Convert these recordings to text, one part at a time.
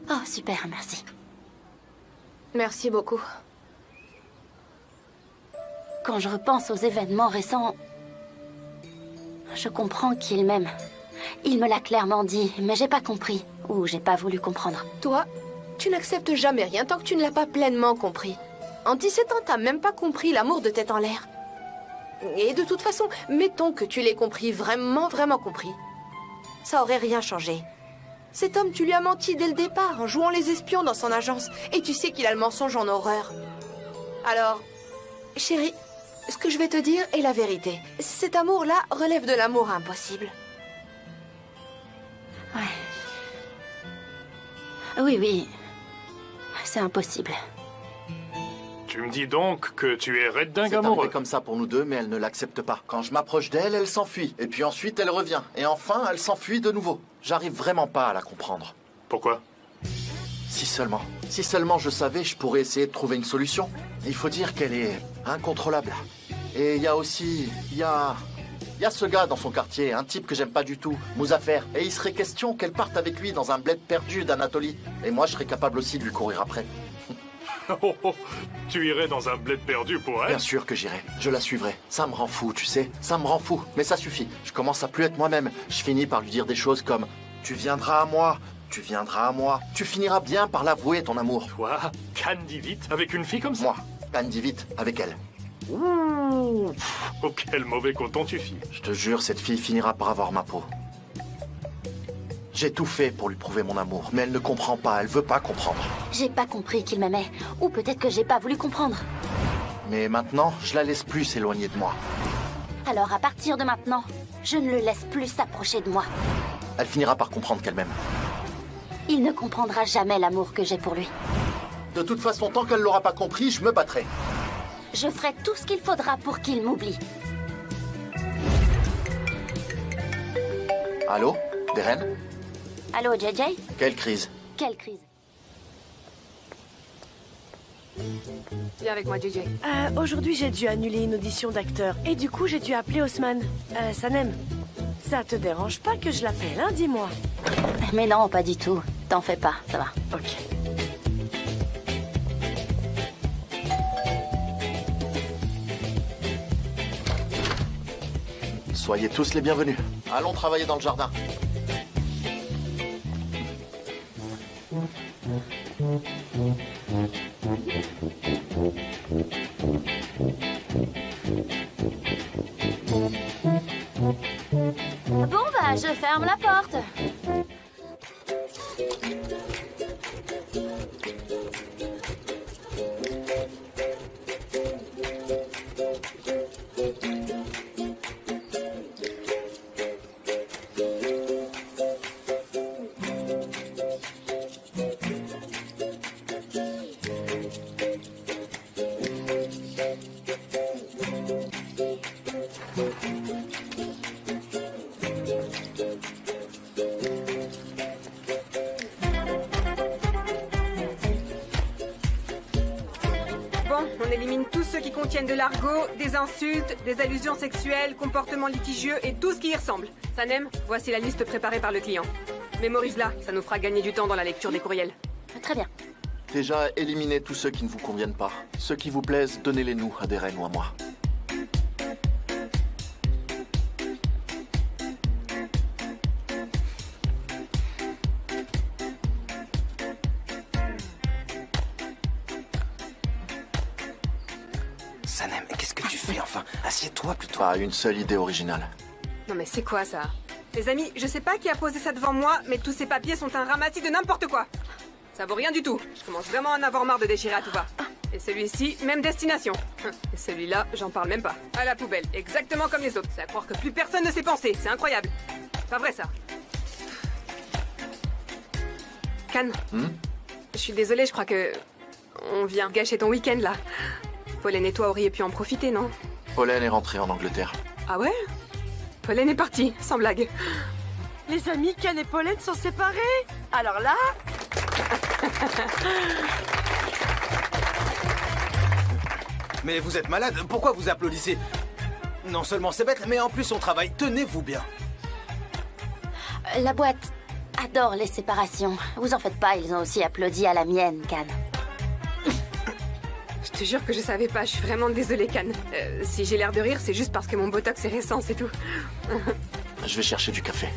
Oh, super, merci. Merci beaucoup. Quand je repense aux événements récents, je comprends qu'il m'aime. Il me l'a clairement dit, mais j'ai pas compris. Ou j'ai pas voulu comprendre. Toi, tu n'acceptes jamais rien tant que tu ne l'as pas pleinement compris. En 17 ans, t'as même pas compris l'amour de tête en l'air. Et de toute façon, mettons que tu l'aies compris, vraiment, vraiment compris. Ça aurait rien changé. Cet homme, tu lui as menti dès le départ, en jouant les espions dans son agence. Et tu sais qu'il a le mensonge en horreur. Alors, chérie, ce que je vais te dire est la vérité. Cet amour-là relève de l'amour impossible. Ouais. Oui, oui. C'est impossible. Tu me dis donc que tu es red dingue C'est amoureux. arrivé comme ça pour nous deux, mais elle ne l'accepte pas. Quand je m'approche d'elle, elle s'enfuit. Et puis ensuite, elle revient. Et enfin, elle s'enfuit de nouveau. J'arrive vraiment pas à la comprendre. Pourquoi? Si seulement. Si seulement je savais, je pourrais essayer de trouver une solution. Il faut dire qu'elle est incontrôlable. Et il y a aussi... Il y a ce gars dans son quartier, un type que j'aime pas du tout, Mouzaffer. Et il serait question qu'elle parte avec lui dans un bled perdu d'Anatolie. Et moi, je serais capable aussi de lui courir après. Oh, oh, tu irais dans un bled perdu pour elle? Bien sûr que j'irai. Je la suivrai. Ça me rend fou, tu sais. Ça me rend fou. Mais ça suffit. Je commence à plus être moi-même. Je finis par lui dire des choses comme « Tu viendras à moi. Tu viendras à moi. Tu finiras bien par l'avouer, ton amour. » Toi, Candy vite, avec une fille comme ça? Moi, Candy vite, avec elle. Ouh, oh, quel mauvais coton tu files. Je te jure, cette fille finira par avoir ma peau. J'ai tout fait pour lui prouver mon amour, mais elle ne comprend pas, elle veut pas comprendre. J'ai pas compris qu'il m'aimait. Ou peut-être que j'ai pas voulu comprendre. Mais maintenant, je la laisse plus s'éloigner de moi. Alors à partir de maintenant, je ne le laisse plus s'approcher de moi. Elle finira par comprendre qu'elle m'aime. Il ne comprendra jamais l'amour que j'ai pour lui. De toute façon, tant qu'elle l'aura pas compris, je me battrai. Je ferai tout ce qu'il faudra pour qu'il m'oublie. Allô, Deren? Allô, JJ? Quelle crise? Quelle crise? Viens avec moi, JJ. Aujourd'hui, j'ai dû annuler une audition d'acteur. Et du coup, j'ai dû appeler Haussmann. Sanem, ça te dérange pas que je l'appelle, hein, dis-moi? Mais non, pas du tout. T'en fais pas, ça va. Ok. Soyez tous les bienvenus. Allons travailler dans le jardin. Bon, bah, je ferme la porte. On élimine tous ceux qui contiennent de l'argot, des insultes, des allusions sexuelles, comportements litigieux et tout ce qui y ressemble. Sanem, voici la liste préparée par le client. Mémorise-la, ça nous fera gagner du temps dans la lecture des courriels. Très bien. Déjà, éliminez tous ceux qui ne vous conviennent pas. Ceux qui vous plaisent, donnez-les nous à Deren ou à moi. Sanem, qu'est-ce que tu fais enfin? Assieds-toi plutôt. Pas une seule idée originale. Non mais c'est quoi ça? Les amis, je sais pas qui a posé ça devant moi, mais tous ces papiers sont un ramassis de n'importe quoi. Ça vaut rien du tout. Je commence vraiment à en avoir marre de déchirer à tout va. Et celui-ci, même destination. Et celui-là, j'en parle même pas. À la poubelle, exactement comme les autres. C'est à croire que plus personne ne sait penser. C'est incroyable. Pas vrai ça. Can, je suis désolée, je crois que... On vient gâcher ton week-end là. Pauline et toi auriez pu en profiter, non? Pauline est rentrée en Angleterre. Ah ouais? Pauline est partie, sans blague. Les amis, Ken et Pauline sont séparés. Alors là... Mais vous êtes malade, pourquoi vous applaudissez? Non seulement c'est bête, mais en plus on travaille. Tenez-vous bien. La boîte adorent les séparations. Vous en faites pas, ils ont aussi applaudi à la mienne, Can. Je te jure que je savais pas, je suis vraiment désolée, Can. Si j'ai l'air de rire, c'est juste parce que mon botox est récent, c'est tout. Je vais chercher du café.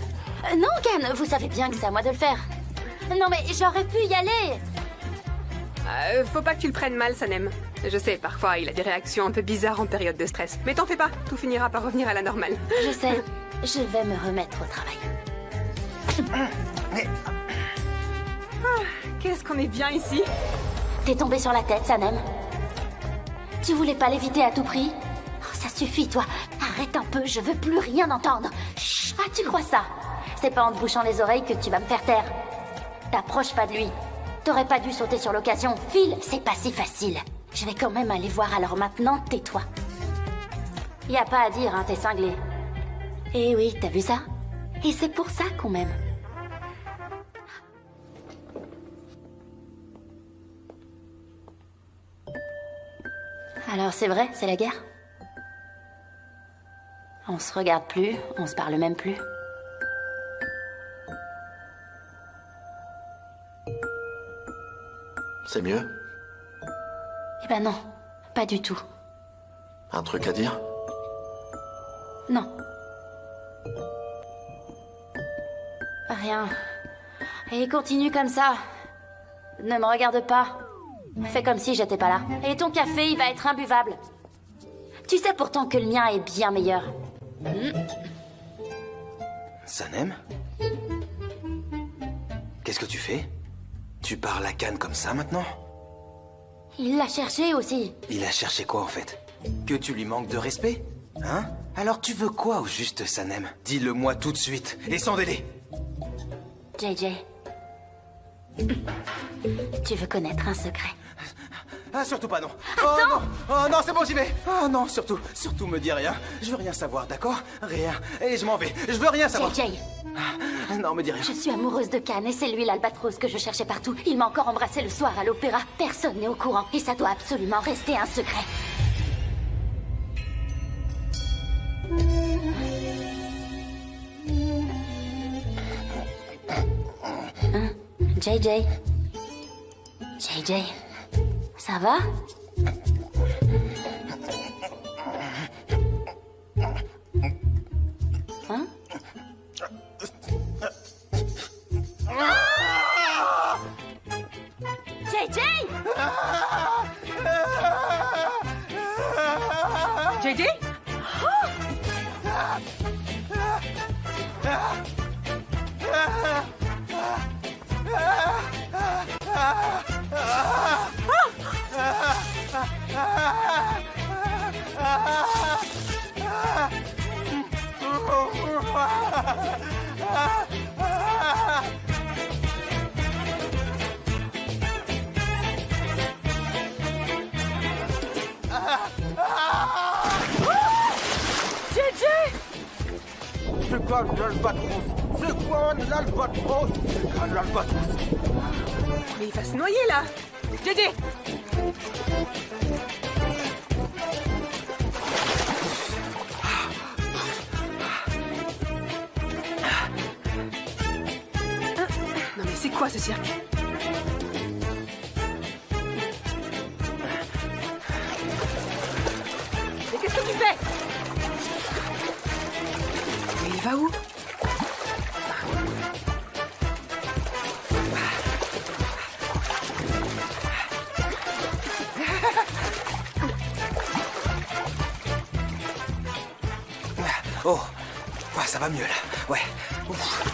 Non, Can, vous savez bien que c'est à moi de le faire. Non, mais j'aurais pu y aller. Faut pas que tu le prennes mal, Sanem. Je sais, parfois, il a des réactions un peu bizarres en période de stress. Mais t'en fais pas, tout finira par revenir à la normale. Je sais, je vais me remettre au travail. Qu'est-ce qu'on est bien ici. T'es tombé sur la tête, Sanem. Tu voulais pas l'éviter à tout prix? Oh, ça suffit, toi. Arrête un peu, je veux plus rien entendre. Chut. Ah, tu crois ça? C'est pas en te bouchant les oreilles que tu vas me faire taire. T'approches pas de lui. T'aurais pas dû sauter sur l'occasion. File, c'est pas si facile. Je vais quand même aller voir, alors maintenant, tais-toi. Y a pas à dire, hein, t'es cinglé. Eh oui, t'as vu ça? Et c'est pour ça qu'on m'aime. Alors c'est vrai, c'est la guerre? On se regarde plus, on se parle même plus. C'est mieux? Eh ben non, pas du tout. Un truc à dire? Non. Rien. Et continue comme ça. Ne me regarde pas. Fais comme si j'étais pas là. Et ton café, il va être imbuvable. Tu sais pourtant que le mien est bien meilleur. Sanem? Qu'est-ce que tu fais? Tu parles à Can comme ça maintenant? Il l'a cherché aussi. Il a cherché quoi en fait? Que tu lui manques de respect? Hein? Alors tu veux quoi au juste, Sanem? Dis-le-moi tout de suite, et sans délai. JJ. Tu veux connaître un secret? Ah, surtout pas, non. Oh non! Oh non, c'est bon, j'y vais! Oh non, surtout me dis rien. Je veux rien savoir, d'accord? Rien. Et je m'en vais. Je veux rien savoir. JJ. Non, me dis rien. Je suis amoureuse de Can et c'est lui l'albatros que je cherchais partout. Il m'a encore embrassé le soir à l'opéra. Personne n'est au courant et ça doit absolument rester un secret. Hein? JJ. JJ. Ça va? Hein? JJ! JJ? C'est quoi l'albatros? C'est quoi l'albatros? L'albatros. Mais il va se noyer là. JJ! Non mais c'est quoi ce cirque? Mais qu'est-ce que tu fais? Mais il va où? Oh, ouais, ça va mieux là. Ouais. Ouf.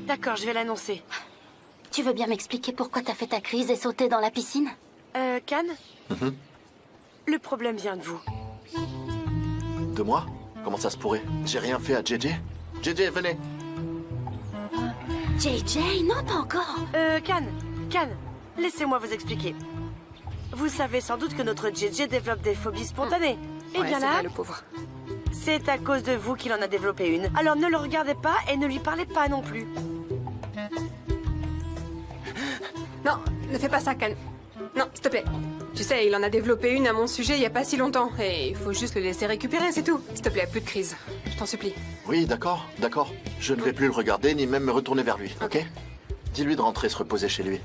D'accord, je vais l'annoncer. Tu veux bien m'expliquer pourquoi t'as fait ta crise et sauté dans la piscine? Can? Le problème vient de vous. De moi? Comment ça se pourrait? J'ai rien fait à JJ? JJ, venez. JJ? Non, pas encore. Can, laissez-moi vous expliquer. Vous savez sans doute que notre JJ développe des phobies spontanées. Eh Ouais, bien c'est là, vrai, le pauvre. c'est à cause de vous qu'il en a développé une. Alors ne le regardez pas et ne lui parlez pas non plus. Non, ne fais pas ça, Can. Non, s'il te plaît. Tu sais, il en a développé une à mon sujet il y a pas si longtemps. Et il faut juste le laisser récupérer, c'est tout. S'il te plaît, plus de crise. Je t'en supplie. Oui, d'accord, d'accord. Je ne vais plus le regarder ni même me retourner vers lui, ok? Dis-lui de rentrer se reposer chez lui.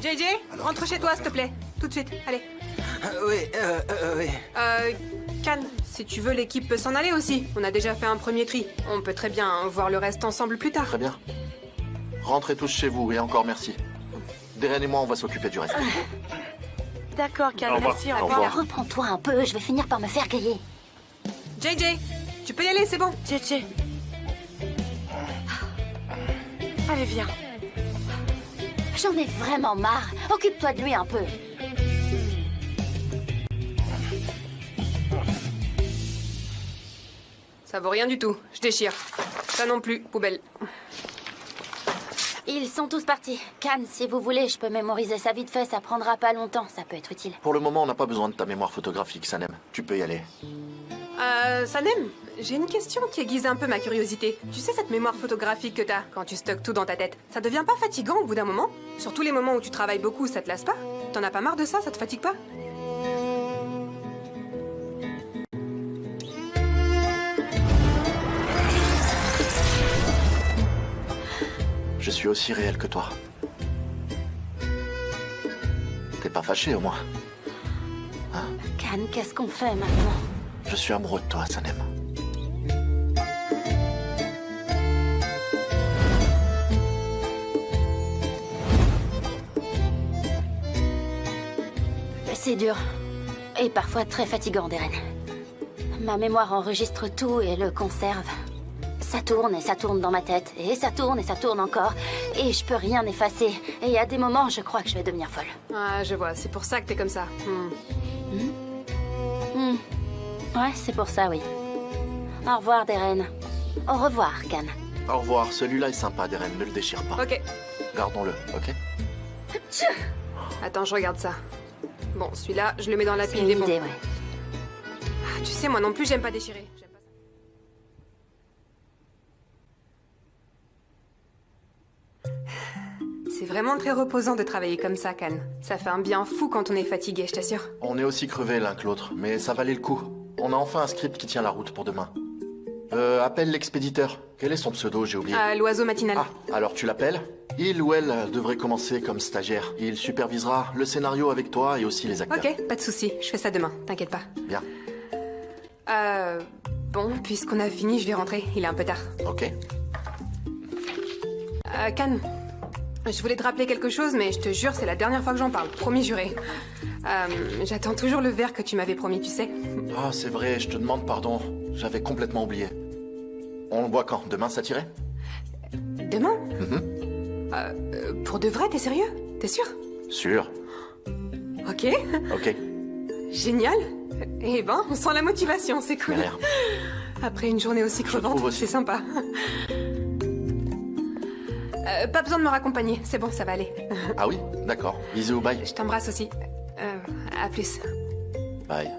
JJ, rentre chez toi, s'il te plaît. Tout de suite, allez. Oui. Can, si tu veux, l'équipe peut s'en aller aussi. On a déjà fait un premier tri. On peut très bien voir le reste ensemble plus tard. Très bien. Rentrez tous chez vous et encore merci. Deren et moi, on va s'occuper du reste. D'accord, Can, Au revoir. merci, au Au revoir. revoir. Reprends-toi un peu, je vais finir par me faire griller. JJ, tu peux y aller, c'est bon. Tchétché. Allez, viens. J'en ai vraiment marre. Occupe-toi de lui un peu. Ça vaut rien du tout. Je déchire. Ça non plus, poubelle. Ils sont tous partis. Cannes, si vous voulez, je peux mémoriser ça vite fait, ça prendra pas longtemps, ça peut être utile. Pour le moment, on n'a pas besoin de ta mémoire photographique, Sanem. Tu peux y aller. Sanem, j'ai une question qui aiguise un peu ma curiosité. Tu sais cette mémoire photographique que t'as quand tu stockes tout dans ta tête, ça devient pas fatigant au bout d'un moment? Surtout les moments où tu travailles beaucoup, ça te lasse pas? T'en as pas marre de ça? Ça te fatigue pas? Je suis aussi réel que toi. T'es pas fâché au moins? Cannes, qu'est-ce qu'on fait maintenant? Je suis amoureux de toi, Sanem. C'est dur. Et parfois très fatigant, Deren. Ma mémoire enregistre tout et le conserve. Ça tourne et ça tourne dans ma tête. Et ça tourne et ça tourne encore. Et je peux rien effacer. Et à des moments, je crois que je vais devenir folle. Ah, je vois, c'est pour ça que t'es comme ça. Ouais, c'est pour ça, oui. Au revoir, Deren. Au revoir, Cannes. Au revoir, celui-là est sympa, Deren, ne le déchire pas. Ok. Gardons-le, ok? Attends, je regarde ça. Bon, celui-là, je le mets dans la C'est pile une des bons. idée, ouais. Ah, tu sais, moi non plus, j'aime pas déchirer. J'aime pas ça. C'est vraiment très reposant de travailler comme ça, Can. Ça fait un bien fou quand on est fatigué, je t'assure. On est aussi crevés l'un que l'autre, mais ça valait le coup. On a enfin un script qui tient la route pour demain. Appelle l'expéditeur. Quel est son pseudo, j'ai oublié. L'oiseau matinal. Ah, alors tu l'appelles? Il ou elle devrait commencer comme stagiaire. Il supervisera le scénario avec toi et aussi les acteurs. Ok, pas de souci. Je fais ça demain, t'inquiète pas. Bien, Bon, puisqu'on a fini, je vais rentrer. Il est un peu tard. ok. Can, je voulais te rappeler quelque chose, mais je te jure, c'est la dernière fois que j'en parle. Promis juré. J'attends toujours le verre que tu m'avais promis, tu sais. Ah, c'est vrai, je te demande pardon. J'avais complètement oublié. On le boit quand? Demain, ça t'irait? Demain Pour de vrai, t'es sérieux? T'es sûr? Sûr. Ok, Ok, génial. Eh ben, on sent la motivation, c'est cool. mais rien. Après une journée aussi crevante, trouve aussi. c'est sympa. Pas besoin de me raccompagner, c'est bon, ça va aller. Ah oui? D'accord. Bisous, bye. Je t'embrasse aussi. À plus. Bye.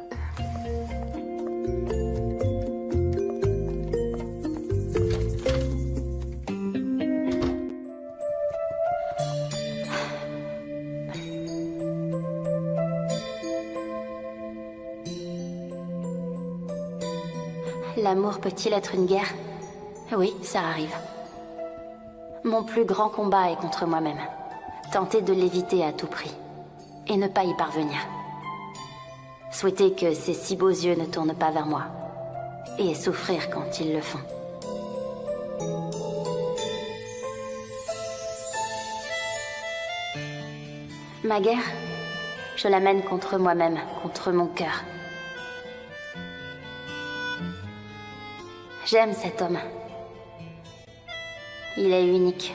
L'amour peut-il être une guerre? Oui, ça arrive. Mon plus grand combat est contre moi-même. Tenter de l'éviter à tout prix. Et ne pas y parvenir. Souhaiter que ces si beaux yeux ne tournent pas vers moi. Et souffrir quand ils le font. Ma guerre, je la mène contre moi-même, contre mon cœur. J'aime cet homme. Il est unique.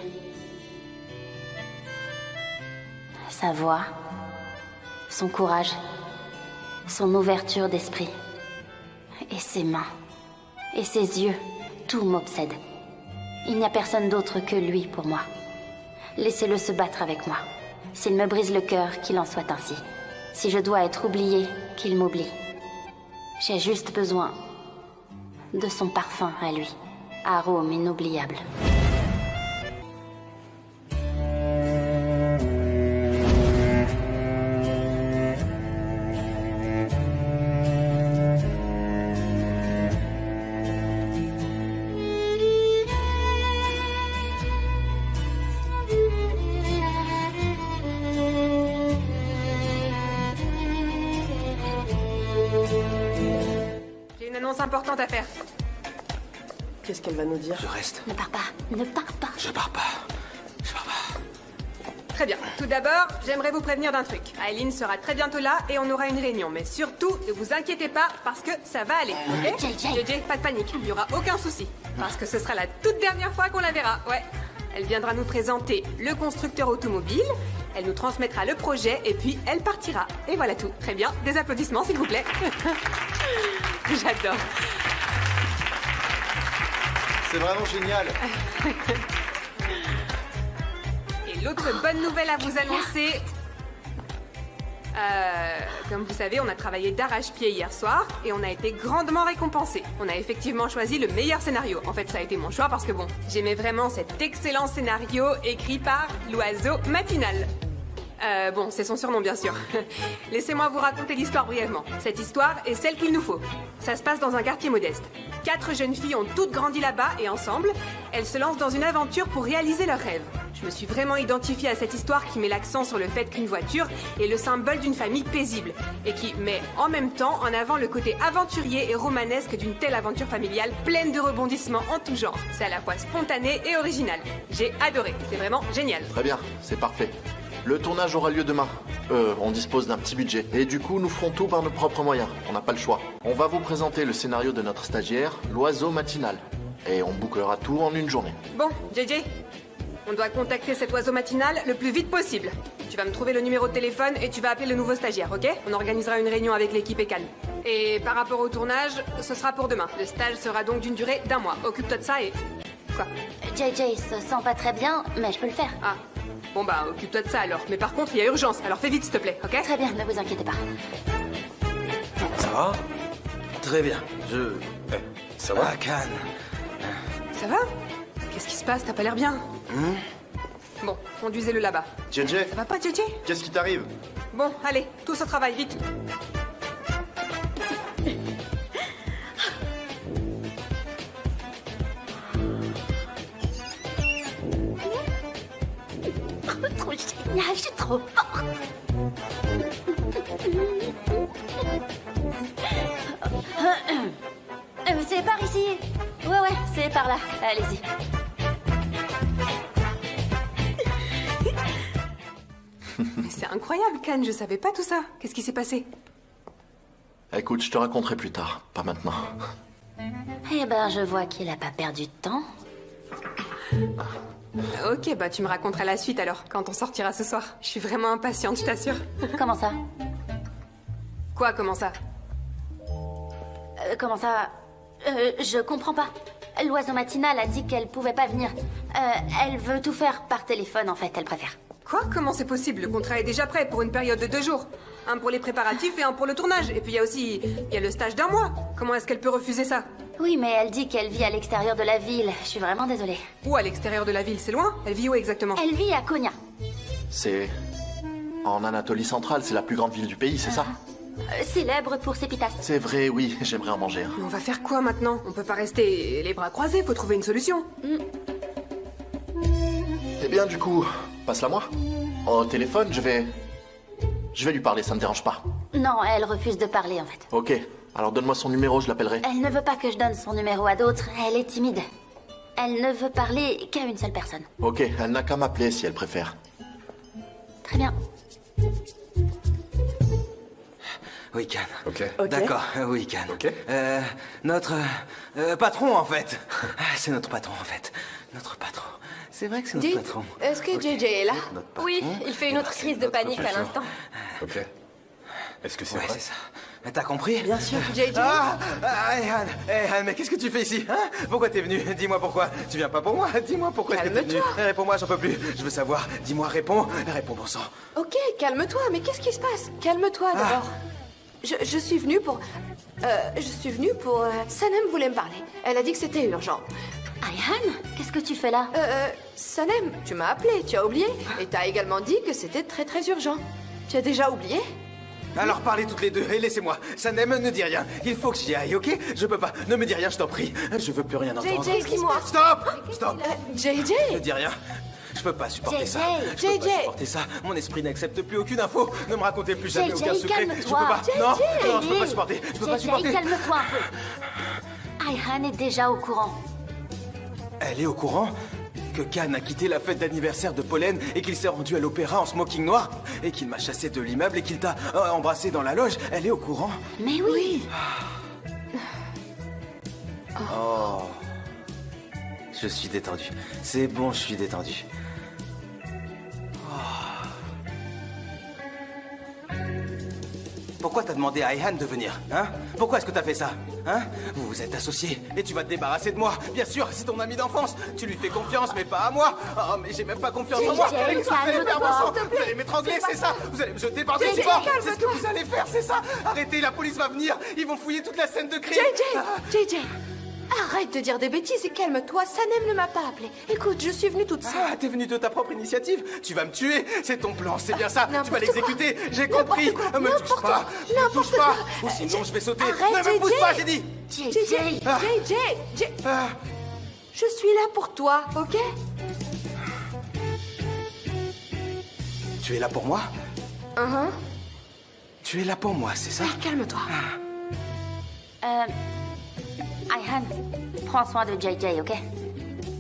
Sa voix, son courage, son ouverture d'esprit. Et ses mains, et ses yeux, tout m'obsède. Il n'y a personne d'autre que lui pour moi. Laissez-le se battre avec moi. S'il me brise le cœur, qu'il en soit ainsi. Si je dois être oubliée, qu'il m'oublie. J'ai juste besoin de son parfum à lui. Arôme inoubliable. importante à faire. Qu'est-ce qu'elle va nous dire? Je reste. Ne pars pas, ne pars pas. Je pars pas. Je pars pas. Très bien. Tout d'abord, j'aimerais vous prévenir d'un truc. Aileen sera très bientôt là et on aura une réunion. Mais surtout, ne vous inquiétez pas parce que ça va aller, ok? JJ. Pas de panique. Il n'y aura aucun souci. Parce que ce sera la toute dernière fois qu'on la verra. Ouais. Elle viendra nous présenter le constructeur automobile. Elle nous transmettra le projet et puis elle partira. Et voilà tout. Très bien. Des applaudissements, s'il vous plaît. J'adore. C'est vraiment génial. Et l'autre bonne nouvelle à vous annoncer... comme vous savez, on a travaillé d'arrache-pied hier soir et on a été grandement récompensés. On a effectivement choisi le meilleur scénario. En fait, ça a été mon choix parce que bon, j'aimais vraiment cet excellent scénario écrit par l'oiseau matinal. Bon, c'est son surnom bien sûr. Laissez-moi vous raconter l'histoire brièvement. Cette histoire est celle qu'il nous faut. Ça se passe dans un quartier modeste. 4 jeunes filles ont toutes grandi là-bas et ensemble, elles se lancent dans une aventure pour réaliser leurs rêves. Je me suis vraiment identifiée à cette histoire qui met l'accent sur le fait qu'une voiture est le symbole d'une famille paisible et qui met en même temps en avant le côté aventurier et romanesque d'une telle aventure familiale pleine de rebondissements en tout genre. C'est à la fois spontané et original. J'ai adoré, c'est vraiment génial. Très bien, c'est parfait. Le tournage aura lieu demain. On dispose d'un petit budget. Et du coup, nous ferons tout par nos propres moyens. On n'a pas le choix. On va vous présenter le scénario de notre stagiaire, l'oiseau matinal. Et on bouclera tout en une journée. Bon, JJ, on doit contacter cet oiseau matinal le plus vite possible. Tu vas me trouver le numéro de téléphone et tu vas appeler le nouveau stagiaire, ok? On organisera une réunion avec l'équipe et Cannes. Et par rapport au tournage, ce sera pour demain. Le stage sera donc d'une durée d'1 mois. Occupe-toi de ça et... Quoi? JJ se sent pas très bien, mais je peux le faire. Ah. Bon bah, occupe-toi de ça alors. Mais par contre, il y a urgence, alors fais vite s'il te plaît, ok? Très bien, ne vous inquiétez pas. Ça va? Très bien. Ça va? Ah, Cannes. Ça va? Qu'est-ce qui se passe? T'as pas l'air bien. Bon, conduisez-le là-bas. JJ, Ça va pas, JJ? qu'est-ce qui t'arrive? Bon, allez, tous au travail, vite. Trop génial, je suis trop forte. C'est par ici. Ouais, c'est par là. Allez-y. Mais c'est incroyable, Cannes, je savais pas tout ça. Qu'est-ce qui s'est passé? Écoute, je te raconterai plus tard. Pas maintenant. Eh ben, je vois qu'il a pas perdu de temps. Ok, bah tu me raconteras la suite alors, quand on sortira ce soir. Je suis vraiment impatiente, je t'assure. Comment ça? Quoi, comment ça? Comment ça? Je comprends pas. L'oiseau matinal a dit qu'elle pouvait pas venir. Elle veut tout faire par téléphone, en fait, elle préfère. Quoi? Comment c'est possible? Le contrat est déjà prêt pour une période de 2 jours. Un pour les préparatifs et un pour le tournage. Et puis il y a aussi... il y a le stage d'1 mois. Comment est-ce qu'elle peut refuser ça? Oui, mais elle dit qu'elle vit à l'extérieur de la ville. Je suis vraiment désolée. Où à l'extérieur de la ville? C'est loin? Elle vit où exactement? Elle vit à Konya. C'est... en Anatolie centrale, c'est la plus grande ville du pays, c'est ça? Célèbre pour ses pitasses. C'est vrai, oui, j'aimerais en manger un. Mais on va faire quoi maintenant? On peut pas rester les bras croisés, faut trouver une solution. Eh bien, du coup, passe-la moi. Au téléphone, je vais lui parler, ça ne dérange pas. Non, elle refuse de parler, en fait. Ok, alors donne-moi son numéro, je l'appellerai. Elle ne veut pas que je donne son numéro à d'autres. Elle est timide. Elle ne veut parler qu'à une seule personne. Ok, elle n'a qu'à m'appeler si elle préfère. Très bien. Oui, Cannes. Ok. D'accord, oui, Cannes. Ok. Notre patron, en fait. C'est notre patron, en fait. Notre patron. C'est vrai que c'est notre Dites, patron. est-ce que JJ est là? Notre patron. Oui, il fait une autre crise de panique à l'instant. Ok. Est-ce que c'est Ouais, vrai? c'est ça. T'as compris? Bien sûr. JJ? Anne, Anne, mais qu'est-ce que tu fais ici, hein? Pourquoi t'es venue? Dis-moi pourquoi. Tu viens pas pour moi. Dis-moi pourquoi t'es venue. Calme-toi. Réponds-moi, j'en peux plus. Je veux savoir. Dis-moi, réponds. Réponds, bon sang. Ok, calme-toi, mais qu'est-ce qui se passe? Calme-toi d'abord. Je suis venue pour... Sanem voulait me parler. Elle a dit que c'était urgent. Ayhan, qu'est-ce que tu fais là? Sanem, tu m'as appelé, tu as oublié? Et t'as également dit que c'était très très urgent. Tu as déjà oublié? Alors parlez toutes les deux et laissez-moi. Sanem, ne dis rien. Il faut que j'y aille, ok? Je peux pas. Ne me dis rien, je t'en prie. Je veux plus rien entendre. JJ, dis-moi. Stop! Stop! JJ? Ne dis rien. Je peux pas supporter ça. Je peux JJ. pas supporter ça. Mon esprit n'accepte plus aucune info. Ne me racontez plus jamais JJ, aucun secret. Je peux calme-toi. pas. Non, non, je peux pas supporter. Je peux pas JJ, supporter. calme-toi un peu. Ayhan est déjà au courant. Elle est au courant que Khan a quitté la fête d'anniversaire de Pollen et qu'il s'est rendu à l'opéra en smoking noir et qu'il m'a chassé de l'immeuble et qu'il t'a embrassé dans la loge. Elle est au courant? Mais oui. Oh. Je suis détendu. C'est bon, je suis détendu. Pourquoi t'as demandé à Ayhan de venir, hein? Pourquoi est-ce que t'as fait ça, hein? Vous vous êtes associés et tu vas te débarrasser de moi. Bien sûr, c'est ton ami d'enfance. Tu lui fais confiance, mais pas à moi. Oh, mais j'ai même pas confiance en moi. JJ, Qu'est-ce que vous allez faire, calme-toi, Vincent? s'il te plaît. Vous allez m'étrangler, c'est ça? Vous allez me jeter par-dessus JJ, bord. calme-toi. C'est ce que vous allez faire, c'est ça? Arrêtez, la police va venir. Ils vont fouiller toute la scène de crime. JJ, arrête de dire des bêtises et calme-toi. Sanem ne m'a pas appelé. Écoute, je suis venue toute seule. Ah, t'es venu de ta propre initiative. Tu vas me tuer. C'est ton plan, c'est bien ça. Tu vas N'importe l'exécuter. J'ai compris. Me touche pas. Me touche pas. Ou sinon, je vais sauter. Arrête, Ne me pousse JJ. pas, j'ai dit. JJ. JJ, Ah. je suis là pour toi, ok? Tu es là pour moi? Uh-huh. Tu es là pour moi, c'est ça? Calme-toi. Ayhan, prends soin de JJ, ok?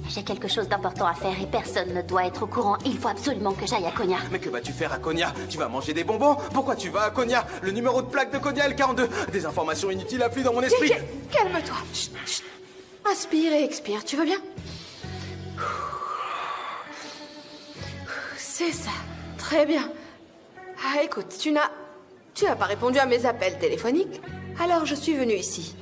J'ai quelque chose d'important à faire et personne ne doit être au courant. Il faut absolument que j'aille à Konya. Mais que vas-tu faire à Konya? Tu vas manger des bonbons? Pourquoi tu vas à Konya? Le numéro de plaque de Konya est le 42. Des informations inutiles affluent dans mon esprit. JJ, calme-toi. Chut, chut. Inspire et expire, tu vas bien? C'est ça. Très bien. Ah, écoute, tu n'as pas répondu à mes appels téléphoniques. Alors je suis venue ici.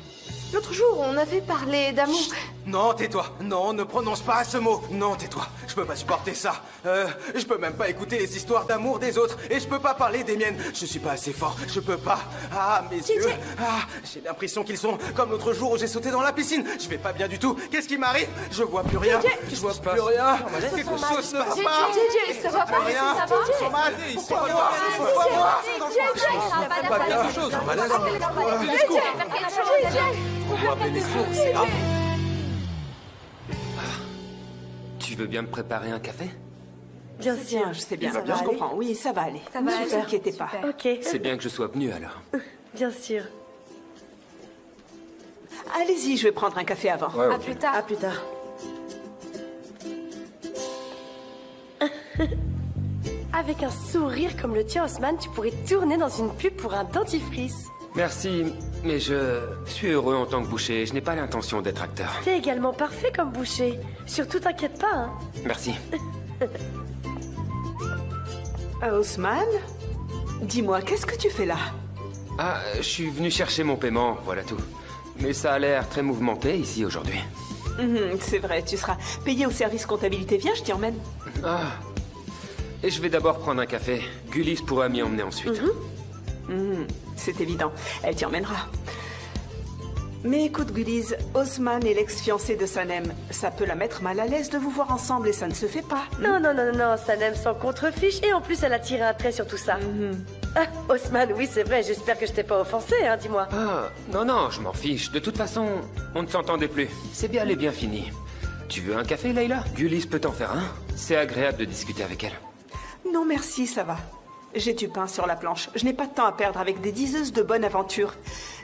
L'autre jour, on avait parlé d'amour. Non, tais-toi. Non, ne prononce pas ce mot. Non, tais-toi. Je peux pas supporter ça. Je peux même pas écouter les histoires d'amour des autres. Et je peux pas parler des miennes. Je suis pas assez fort. Je peux pas. Ah, mes yeux. Ah, j'ai l'impression qu'ils sont comme l'autre jour où j'ai sauté dans la piscine. Je vais pas bien du tout. Qu'est-ce qui m'arrive? Je vois plus rien. Je vois plus rien. Quelque chose ne va pas. JJ, ça va pas? Rien. Ça va? Ils sont mal. Pourquoi moi? Pourquoi moi? Pas bien. On doit appeler les secours, c'est grave. Tu veux bien me préparer un café? Bien sûr. Je sais bien, Ça va je aller. comprends. Oui, ça va aller. va Ne aller. vous inquiétez pas. Ok, C'est bien que je sois venu alors. bien sûr. Allez-y, je vais prendre un café avant. Ouais, À ok. plus tard. À plus tard. Avec un sourire comme le tien, Osman, tu pourrais tourner dans une pub pour un dentifrice. Merci, mais je suis heureux en tant que boucher. Je n'ai pas l'intention d'être acteur. T'es également parfait comme boucher. Surtout, t'inquiète pas, hein. Merci. Osman, dis-moi, qu'est-ce que tu fais là? Ah, je suis venu chercher mon paiement, voilà tout. Mais ça a l'air très mouvementé ici aujourd'hui. C'est vrai, tu seras payé au service comptabilité. Viens, je t'y emmène. Ah. Et je vais d'abord prendre un café. Gullis pourra m'y emmener ensuite. C'est évident, elle t'y emmènera. Mais écoute, Gulliz, Osman est l'ex-fiancé de Sanem. Ça peut la mettre mal à l'aise de vous voir ensemble et ça ne se fait pas. Non, non, non, non, Sanem s'en contrefiche et en plus elle a tiré un trait sur tout ça. Ah, Osman, oui, c'est vrai, j'espère que je t'ai pas offensé, hein, dis-moi. Ah, non, non, je m'en fiche. De toute façon, on ne s'entendait plus. C'est bien et bien fini. Tu veux un café, Leïla? Gullis peut t'en faire un. C'est agréable de discuter avec elle. Non, merci, ça va. J'ai du pain sur la planche. Je n'ai pas de temps à perdre avec des diseuses de bonne aventure.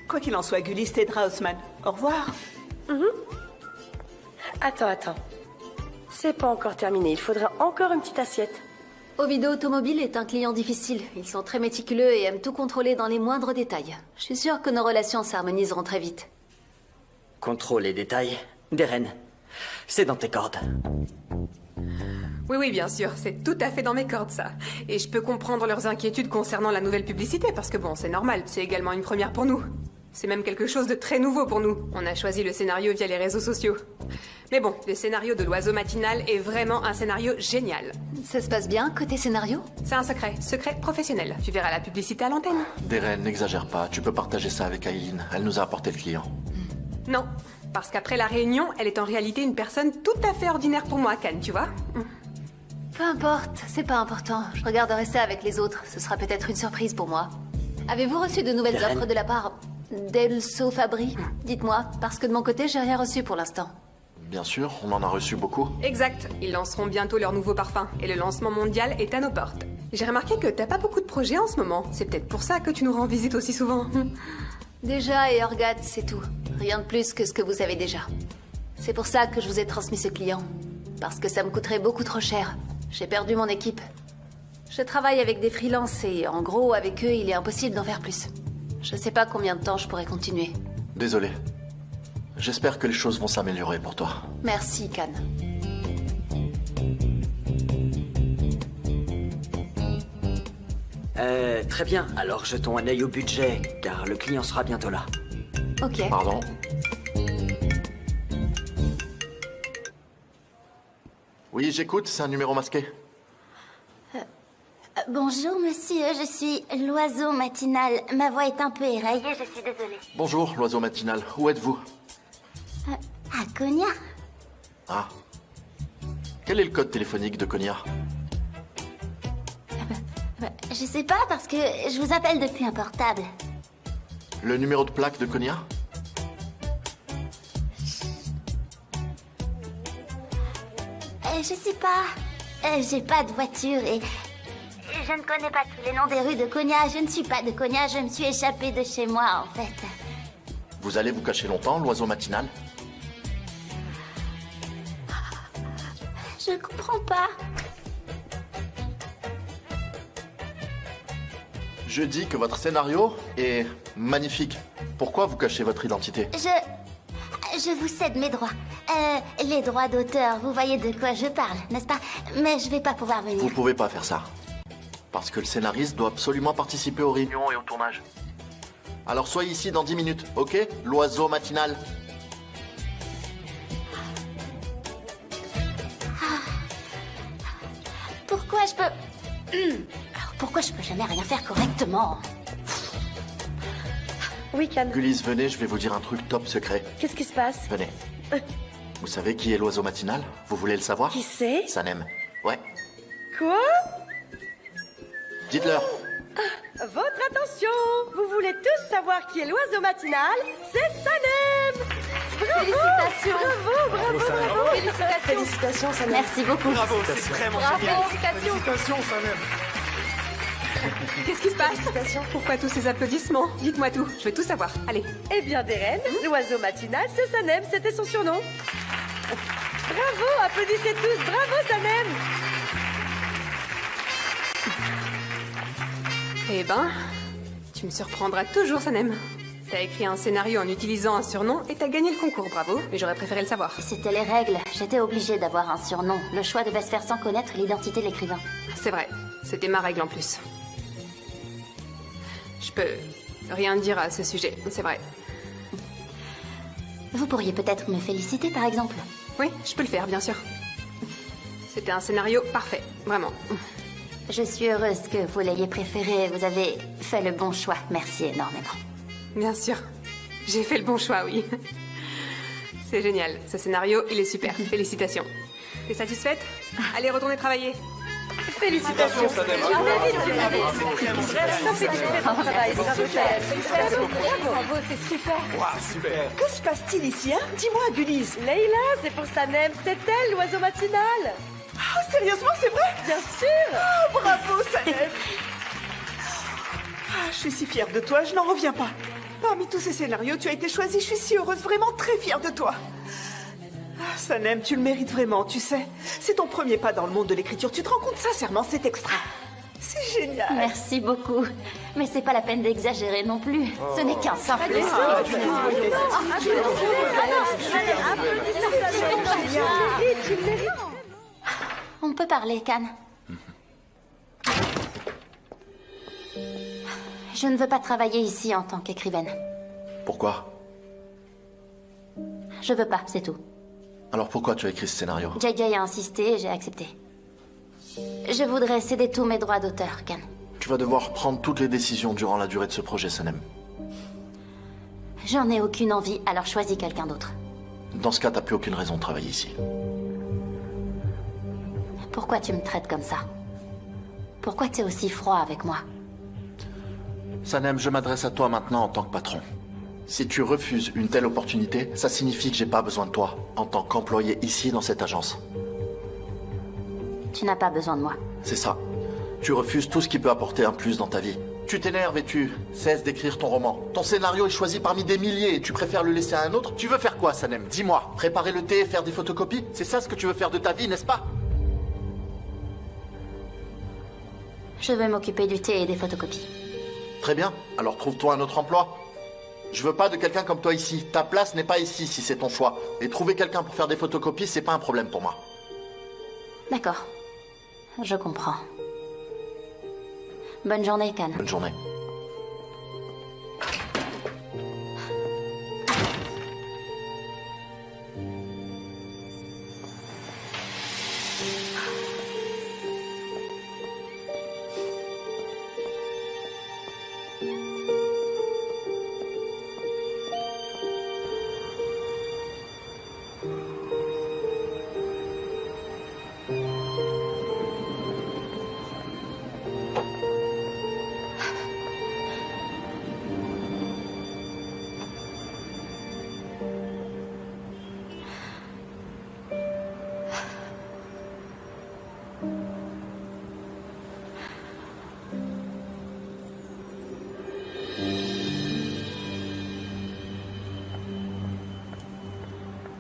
Quoi qu'il en soit, Gullis t'aidera, Osman. Au revoir. Attends. C'est pas encore terminé, il faudra encore une petite assiette. Ovido Automobile est un client difficile. Ils sont très méticuleux et aiment tout contrôler dans les moindres détails. Je suis sûre que nos relations s'harmoniseront très vite. Contrôle les détails. Deren, c'est dans tes cordes. Oui, oui, bien sûr. C'est tout à fait dans mes cordes, ça. Et je peux comprendre leurs inquiétudes concernant la nouvelle publicité, parce que bon, c'est normal. C'est également une première pour nous. C'est même quelque chose de très nouveau pour nous. On a choisi le scénario via les réseaux sociaux. Mais bon, le scénario de l'oiseau matinal est vraiment un scénario génial. Ça se passe bien côté scénario? C'est un secret professionnel. Tu verras la publicité à l'antenne. Deren, n'exagère pas. Tu peux partager ça avec Aileen. Elle nous a apporté le client. Non, parce qu'après la réunion, elle est en réalité une personne tout à fait ordinaire pour moi, Cannes, tu vois. Peu importe, c'est pas important. Je regarderai ça avec les autres. Ce sera peut-être une surprise pour moi. Avez-vous reçu de nouvelles Deren. offres de la part d'Elso Fabri? Dites-moi, parce que de mon côté, j'ai rien reçu pour l'instant. Bien sûr, on en a reçu beaucoup. Exact. Ils lanceront bientôt leur nouveau parfum. Et le lancement mondial est à nos portes. J'ai remarqué que t'as pas beaucoup de projets en ce moment. C'est peut-être pour ça que tu nous rends visite aussi souvent. Déjà, et Orgat, c'est tout. Rien de plus que ce que vous savez déjà. C'est pour ça que je vous ai transmis ce client. Parce que ça me coûterait beaucoup trop cher. J'ai perdu mon équipe. Je travaille avec des freelances et en gros, avec eux, il est impossible d'en faire plus. Je sais pas combien de temps je pourrais continuer. Désolé. J'espère que les choses vont s'améliorer pour toi. Merci, Khan. Très bien. Alors jetons un œil au budget, car le client sera bientôt là. Ok. Pardon. Oui, j'écoute, c'est un numéro masqué. Bonjour, monsieur, je suis l'oiseau matinal. Ma voix est un peu éraillée, je suis désolée. Bonjour, l'oiseau matinal. Où êtes-vous? À Konya? Ah. Quel est le code téléphonique de Konya? Je sais pas, parce que je vous appelle depuis un portable. Le numéro de plaque de Konya? Je sais pas. J'ai pas de voiture et... Je ne connais pas tous les noms des rues de Konya. Je ne suis pas de Konya, je me suis échappée de chez moi, en fait. Vous allez vous cacher longtemps, l'oiseau matinal? Je comprends pas. Je dis que votre scénario est magnifique. Pourquoi vous cachez votre identité? Je vous cède mes droits. Les droits d'auteur, vous voyez de quoi je parle, n'est-ce pas? Mais je vais pas pouvoir venir. Vous pouvez pas faire ça. Parce que le scénariste doit absolument participer aux réunions et au tournage. Alors soyez ici dans 10 minutes, ok? L'oiseau matinal. Pourquoi je peux... Alors, pourquoi je peux jamais rien faire correctement? Oui, Khan. Gullis, venez, je vais vous dire un truc top secret. Qu'est-ce qui se passe? Venez. Vous savez qui est l'oiseau matinal? Vous voulez le savoir? Qui c'est? Sanem. Ouais. Quoi? Dites-leur. Votre attention! Vous voulez tous savoir qui est l'oiseau matinal? C'est Sanem! Bravo! Félicitations! Bravo, bravo, bravo! Félicitations! Félicitations, Sanem! Merci beaucoup. Bravo, c'est vraiment génial. Félicitations, Sanem. Qu'est-ce qui se passe? Pourquoi tous ces applaudissements? Dites-moi tout, je veux tout savoir. Allez. Eh bien, Deren, l'oiseau matinal, c'est Sanem, c'était son surnom. Bravo, applaudissez tous, bravo Sanem! Eh ben, tu me surprendras toujours, Sanem. T'as écrit un scénario en utilisant un surnom et t'as gagné le concours, bravo. Mais j'aurais préféré le savoir. C'était les règles. J'étais obligée d'avoir un surnom. Le choix devait se faire sans connaître l'identité de l'écrivain. C'est vrai, c'était ma règle en plus. Je peux rien dire à ce sujet, c'est vrai. Vous pourriez peut-être me féliciter, par exemple. Oui, je peux le faire, bien sûr. C'était un scénario parfait, vraiment. Je suis heureuse que vous l'ayez préféré. Vous avez fait le bon choix. Merci énormément. Bien sûr. J'ai fait le bon choix, oui. C'est génial. Ce scénario, il est super. Félicitations. T'es satisfaite? Allez, retournez travailler. Félicitations! Bravo, c'est super. Waouh, super. Que se passe-t-il ici, hein? Dis-moi, Gullis. Leïla, c'est pour Sanem, c'est elle, l'oiseau matinal. Oh, sérieusement, c'est vrai? Bien sûr. Oh, bravo, Sanem. Je suis si fière de toi, je n'en reviens pas. Parmi tous ces scénarios, tu as été choisie, je suis si heureuse, vraiment très fière de toi. Sanem, tu le mérites vraiment, tu sais. C'est ton premier pas dans le monde de l'écriture, tu te rends compte, sincèrement, c'est extra. C'est génial. Merci beaucoup. Mais c'est pas la peine d'exagérer non plus. Ce n'est qu'un simple On peut parler, Khan. Je ne veux pas travailler ici en tant qu'écrivaine. Pourquoi? Je veux pas, c'est tout. Alors pourquoi tu as écrit ce scénario? JJ a insisté et j'ai accepté. Je voudrais céder tous mes droits d'auteur, Khan. Tu vas devoir prendre toutes les décisions durant la durée de ce projet, Sanem. J'en ai aucune envie, alors choisis quelqu'un d'autre. Dans ce cas, t'as plus aucune raison de travailler ici. Pourquoi tu me traites comme ça? Pourquoi tu es aussi froid avec moi? Sanem, je m'adresse à toi maintenant en tant que patron. Si tu refuses une telle opportunité, ça signifie que j'ai pas besoin de toi en tant qu'employé ici dans cette agence. Tu n'as pas besoin de moi. C'est ça. Tu refuses tout ce qui peut apporter un plus dans ta vie. Tu t'énerves et tu cesses d'écrire ton roman. Ton scénario est choisi parmi des milliers et tu préfères le laisser à un autre. Tu veux faire quoi, Sanem? Dis-moi. Préparer le thé et faire des photocopies? C'est ça ce que tu veux faire de ta vie, n'est-ce pas? Je vais m'occuper du thé et des photocopies. Très bien. Alors trouve-toi un autre emploi. Je veux pas de quelqu'un comme toi ici. Ta place n'est pas ici si c'est ton choix. Et trouver quelqu'un pour faire des photocopies, c'est pas un problème pour moi. D'accord. Je comprends. Bonne journée, Can. Bonne journée.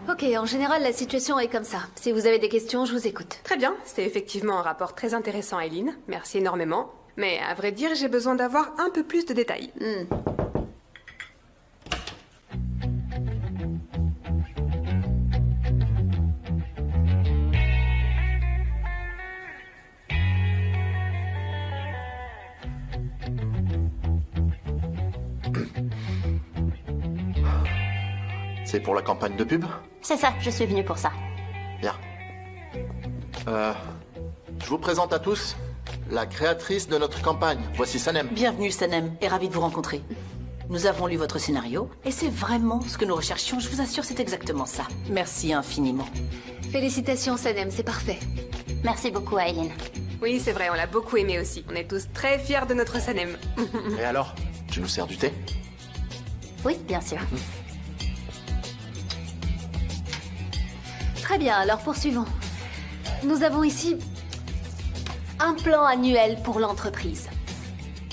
Ok, en général, la situation est comme ça. Si vous avez des questions, je vous écoute. Très bien, c'est effectivement un rapport très intéressant, Eileen. Merci énormément. Mais à vrai dire, j'ai besoin d'avoir un peu plus de détails. C'est pour la campagne de pub? C'est ça, je suis venue pour ça. Bien. Je vous présente à tous la créatrice de notre campagne. Voici Sanem. Bienvenue Sanem, et ravi de vous rencontrer. Nous avons lu votre scénario, et c'est vraiment ce que nous recherchions, je vous assure, c'est exactement ça. Merci infiniment. Félicitations, Sanem, c'est parfait. Merci beaucoup, Eileen. Oui, c'est vrai, on l'a beaucoup aimé aussi. On est tous très fiers de notre Sanem. Et alors, tu nous sers du thé? Oui, bien sûr. Très bien, alors poursuivons. Nous avons ici un plan annuel pour l'entreprise.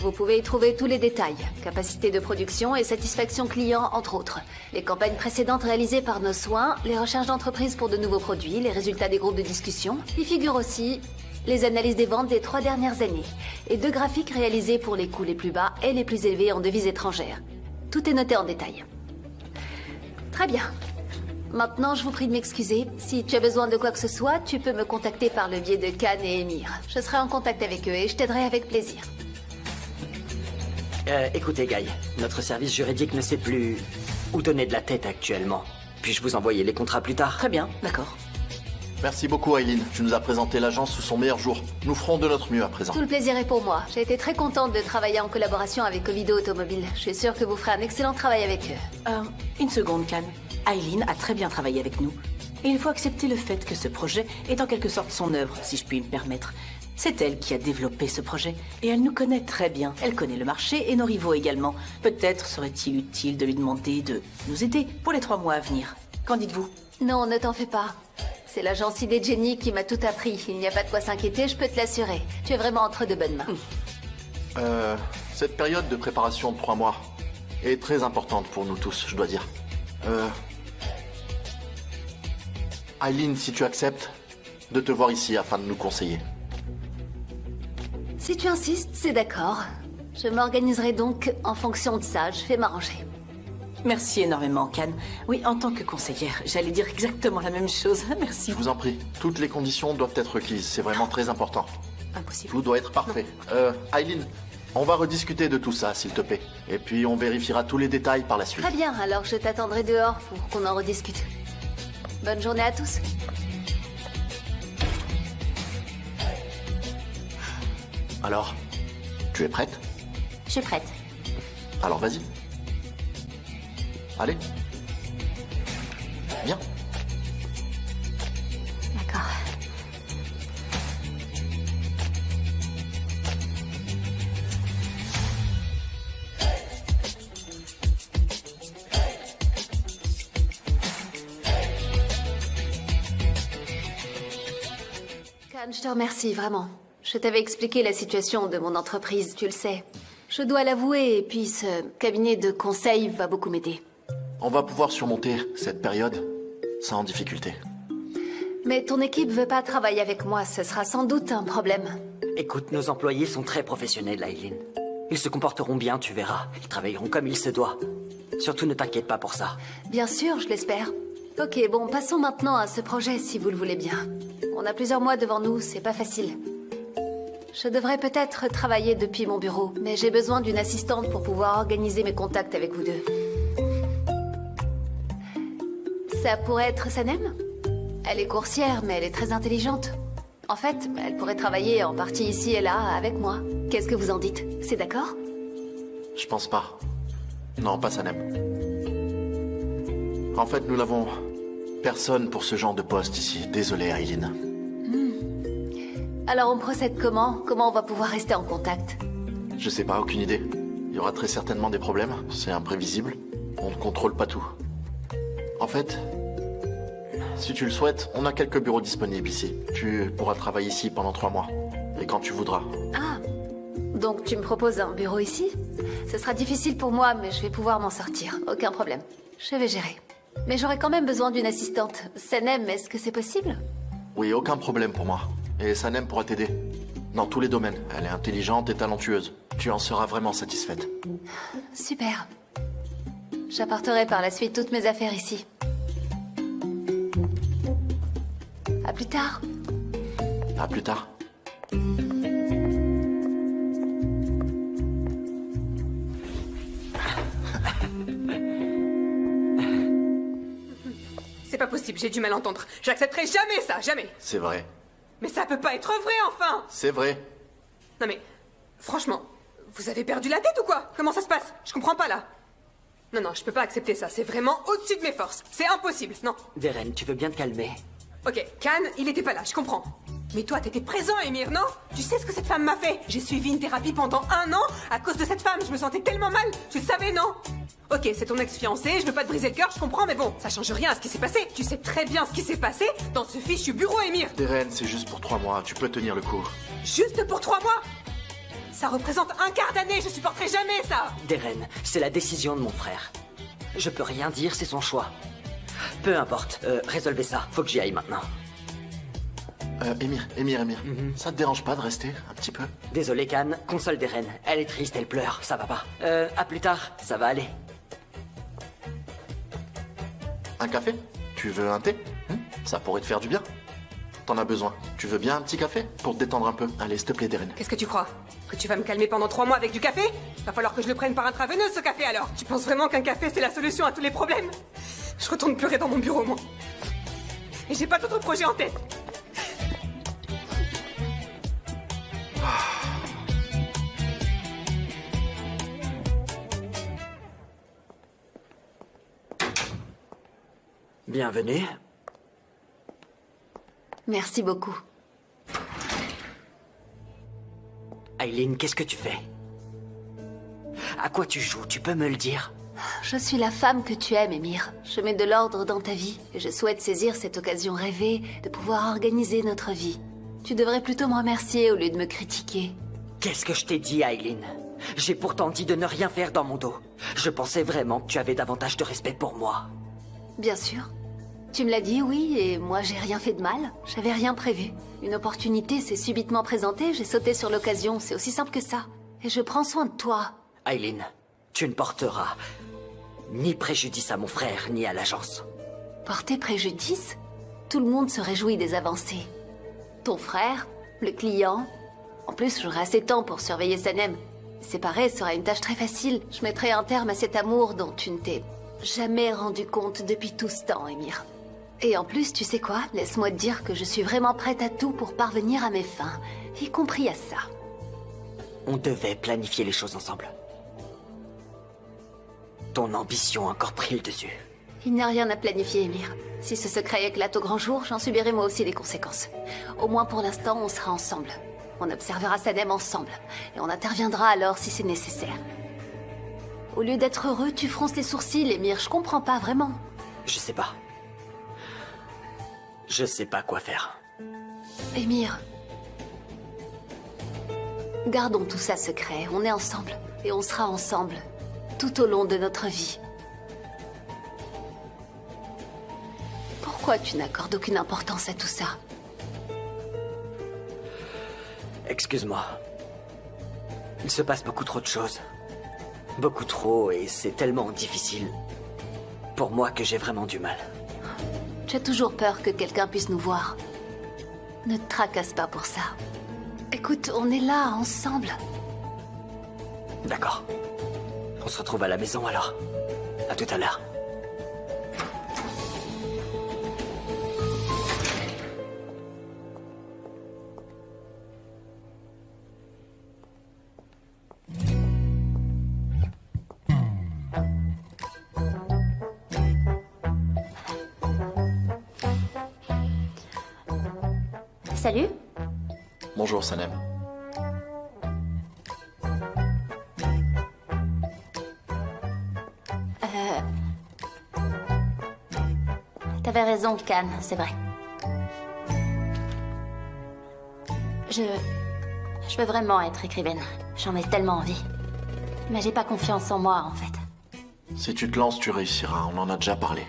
Vous pouvez y trouver tous les détails, capacité de production et satisfaction client entre autres. Les campagnes précédentes réalisées par nos soins, les recherches d'entreprise pour de nouveaux produits, les résultats des groupes de discussion. Y figurent aussi les analyses des ventes des 3 dernières années et 2 graphiques réalisés pour les coûts les plus bas et les plus élevés en devises étrangères. Tout est noté en détail. Très bien. Maintenant, je vous prie de m'excuser. Si tu as besoin de quoi que ce soit, tu peux me contacter par le biais de Can et Emir. Je serai en contact avec eux et je t'aiderai avec plaisir. Écoutez, Guy, notre service juridique ne sait plus où donner de la tête actuellement. Puis-je vous envoyer les contrats plus tard? Très bien, d'accord. Merci beaucoup, Eileen. Tu nous as présenté l'agence sous son meilleur jour. Nous ferons de notre mieux à présent. Tout le plaisir est pour moi. J'ai été très contente de travailler en collaboration avec Ovido Automobile. Je suis sûre que vous ferez un excellent travail avec eux. Une seconde, Can. Eileen a très bien travaillé avec nous. Et il faut accepter le fait que ce projet est en quelque sorte son œuvre, si je puis me permettre. C'est elle qui a développé ce projet. Et elle nous connaît très bien. Elle connaît le marché et nos rivaux également. Peut-être serait-il utile de lui demander de nous aider pour les 3 mois à venir. Qu'en dites-vous? Non, ne t'en fais pas. C'est l'agence ID Jenny qui m'a tout appris. Il n'y a pas de quoi s'inquiéter, je peux te l'assurer. Tu es vraiment entre de bonnes mains. Cette période de préparation de 3 mois est très importante pour nous tous, je dois dire. Eileen, si tu acceptes de te voir ici afin de nous conseiller. Si tu insistes, c'est d'accord. Je m'organiserai donc en fonction de ça. Je vais m'arranger. Merci énormément, Can. Oui, en tant que conseillère, j'allais dire exactement la même chose. Merci. Je vous en prie. Toutes les conditions doivent être requises. C'est vraiment très important. Impossible. Tout doit être parfait. Eileen, on va rediscuter de tout ça, s'il te plaît. Et puis on vérifiera tous les détails par la suite. Très bien, alors je t'attendrai dehors pour qu'on en rediscute. Bonne journée à tous. Alors, tu es prête? Je suis prête. Alors vas-y. Allez. Viens. D'accord. Can, je te remercie, vraiment. Je t'avais expliqué la situation de mon entreprise, tu le sais. Je dois l'avouer, et puis ce cabinet de conseil va beaucoup m'aider. On va pouvoir surmonter cette période sans difficulté. Mais ton équipe veut pas travailler avec moi, ce sera sans doute un problème. Écoute, nos employés sont très professionnels, Aileen. Ils se comporteront bien, tu verras. Ils travailleront comme il se doit. Surtout ne t'inquiète pas pour ça. Bien sûr, je l'espère. Ok, bon, passons maintenant à ce projet, si vous le voulez bien. On a plusieurs mois devant nous, c'est pas facile. Je devrais peut-être travailler depuis mon bureau, mais j'ai besoin d'une assistante pour pouvoir organiser mes contacts avec vous deux. Ça pourrait être Sanem? Elle est coursière, mais elle est très intelligente. En fait, elle pourrait travailler en partie ici et là avec moi. Qu'est-ce que vous en dites? C'est d'accord? Je pense pas. Non, pas Sanem. En fait, nous n'avons personne pour ce genre de poste ici. Désolé, Aileen. Alors on procède comment? Comment on va pouvoir rester en contact? Je sais pas, aucune idée. Il y aura très certainement des problèmes. C'est imprévisible. On ne contrôle pas tout. En fait, si tu le souhaites, on a quelques bureaux disponibles ici. Tu pourras travailler ici pendant 3 mois. Et quand tu voudras. Ah, donc tu me proposes un bureau ici? Ce sera difficile pour moi, mais je vais pouvoir m'en sortir. Aucun problème. Je vais gérer. Mais j'aurai quand même besoin d'une assistante. Sanem, est-ce que c'est possible? Oui, aucun problème pour moi. Et Sanem pourra t'aider. Dans tous les domaines. Elle est intelligente et talentueuse. Tu en seras vraiment satisfaite. Super. J'apporterai par la suite toutes mes affaires ici. À plus tard. À plus tard. C'est pas possible, j'ai du mal à entendre. J'accepterai jamais ça, jamais. C'est vrai. Mais ça peut pas être vrai, enfin. C'est vrai. Non mais, franchement, vous avez perdu la tête ou quoi? Comment ça se passe? Je comprends pas là. Non, non, je peux pas accepter ça. C'est vraiment au-dessus de mes forces. C'est impossible, non. Deren, tu veux bien te calmer? Ok, Khan, il était pas là, je comprends. Mais toi, t'étais présent, Emir, non? Tu sais ce que cette femme m'a fait? J'ai suivi une thérapie pendant 1 an à cause de cette femme. Je me sentais tellement mal. Tu le savais, non? Ok, c'est ton ex-fiancé, je veux pas te briser le cœur, je comprends, mais bon, ça change rien à ce qui s'est passé. Tu sais très bien ce qui s'est passé dans ce fichu bureau, Emir. Deren, c'est juste pour 3 mois. Tu peux tenir le coup. Juste pour 3 mois? Ça représente un quart d'année, je supporterai jamais ça. Deren, c'est la décision de mon frère. Je peux rien dire, c'est son choix. Peu importe, résolvez ça. Faut que j'y aille maintenant. Emir. Ça te dérange pas de rester un petit peu? Désolé, Khan. Console Deren. Elle est triste, elle pleure. Ça va pas. À plus tard. Ça va aller. Un café? Tu veux un thé? Ça pourrait te faire du bien. T'en as besoin. Tu veux bien un petit café? Pour te détendre un peu. Allez, s'il te plaît, Deren. Qu'est-ce que tu crois? Que tu vas me calmer pendant 3 mois avec du café? Va falloir que je le prenne par intraveineuse, ce café, alors. Tu penses vraiment qu'un café, c'est la solution à tous les problèmes? Je retourne pleurer dans mon bureau, moi. Et j'ai pas d'autre projet en tête. Bienvenue. Merci beaucoup. Aileen, qu'est-ce que tu fais? À quoi tu joues? Tu peux me le dire? Je suis la femme que tu aimes, Emir. Je mets de l'ordre dans ta vie et je souhaite saisir cette occasion rêvée de pouvoir organiser notre vie. Tu devrais plutôt me remercier au lieu de me critiquer. Qu'est-ce que je t'ai dit, Aileen? J'ai pourtant dit de ne rien faire dans mon dos. Je pensais vraiment que tu avais davantage de respect pour moi. Bien sûr. Tu me l'as dit, oui, et moi j'ai rien fait de mal. J'avais rien prévu. Une opportunité s'est subitement présentée, j'ai sauté sur l'occasion, c'est aussi simple que ça. Et je prends soin de toi. Aileen, tu ne porteras ni préjudice à mon frère, ni à l'agence. Porter préjudice? Tout le monde se réjouit des avancées. Ton frère, le client. En plus, j'aurai assez de temps pour surveiller Sanem. Séparer sera une tâche très facile. Je mettrai un terme à cet amour dont tu ne t'es jamais rendu compte depuis tout ce temps, Emir. Et en plus, tu sais quoi? Laisse-moi te dire que je suis vraiment prête à tout pour parvenir à mes fins, y compris à ça. On devait planifier les choses ensemble. Ton ambition a encore pris le dessus. Il n'y a rien à planifier, Emir. Si ce secret éclate au grand jour, j'en subirai moi aussi les conséquences. Au moins pour l'instant, on sera ensemble. On observera Sanem ensemble. Et on interviendra alors si c'est nécessaire. Au lieu d'être heureux, tu fronces tes sourcils, Emir. Je comprends pas, vraiment. Je sais pas. Je sais pas quoi faire. Emir. Gardons tout ça secret. On est ensemble. Et on sera ensemble, tout au long de notre vie. Pourquoi tu n'accordes aucune importance à tout ça? Excuse-moi. Il se passe beaucoup trop de choses. Beaucoup trop, et c'est tellement difficile. Pour moi que j'ai vraiment du mal. Tu as toujours peur que quelqu'un puisse nous voir. Ne te tracasse pas pour ça. Écoute, on est là, ensemble. D'accord. On se retrouve à la maison alors. À tout à l'heure. Salut. Bonjour, Sanem. T'avais raison, Khan, c'est vrai. Je veux vraiment être écrivaine. J'en ai tellement envie. Mais j'ai pas confiance en moi, en fait. Si tu te lances, tu réussiras. On en a déjà parlé.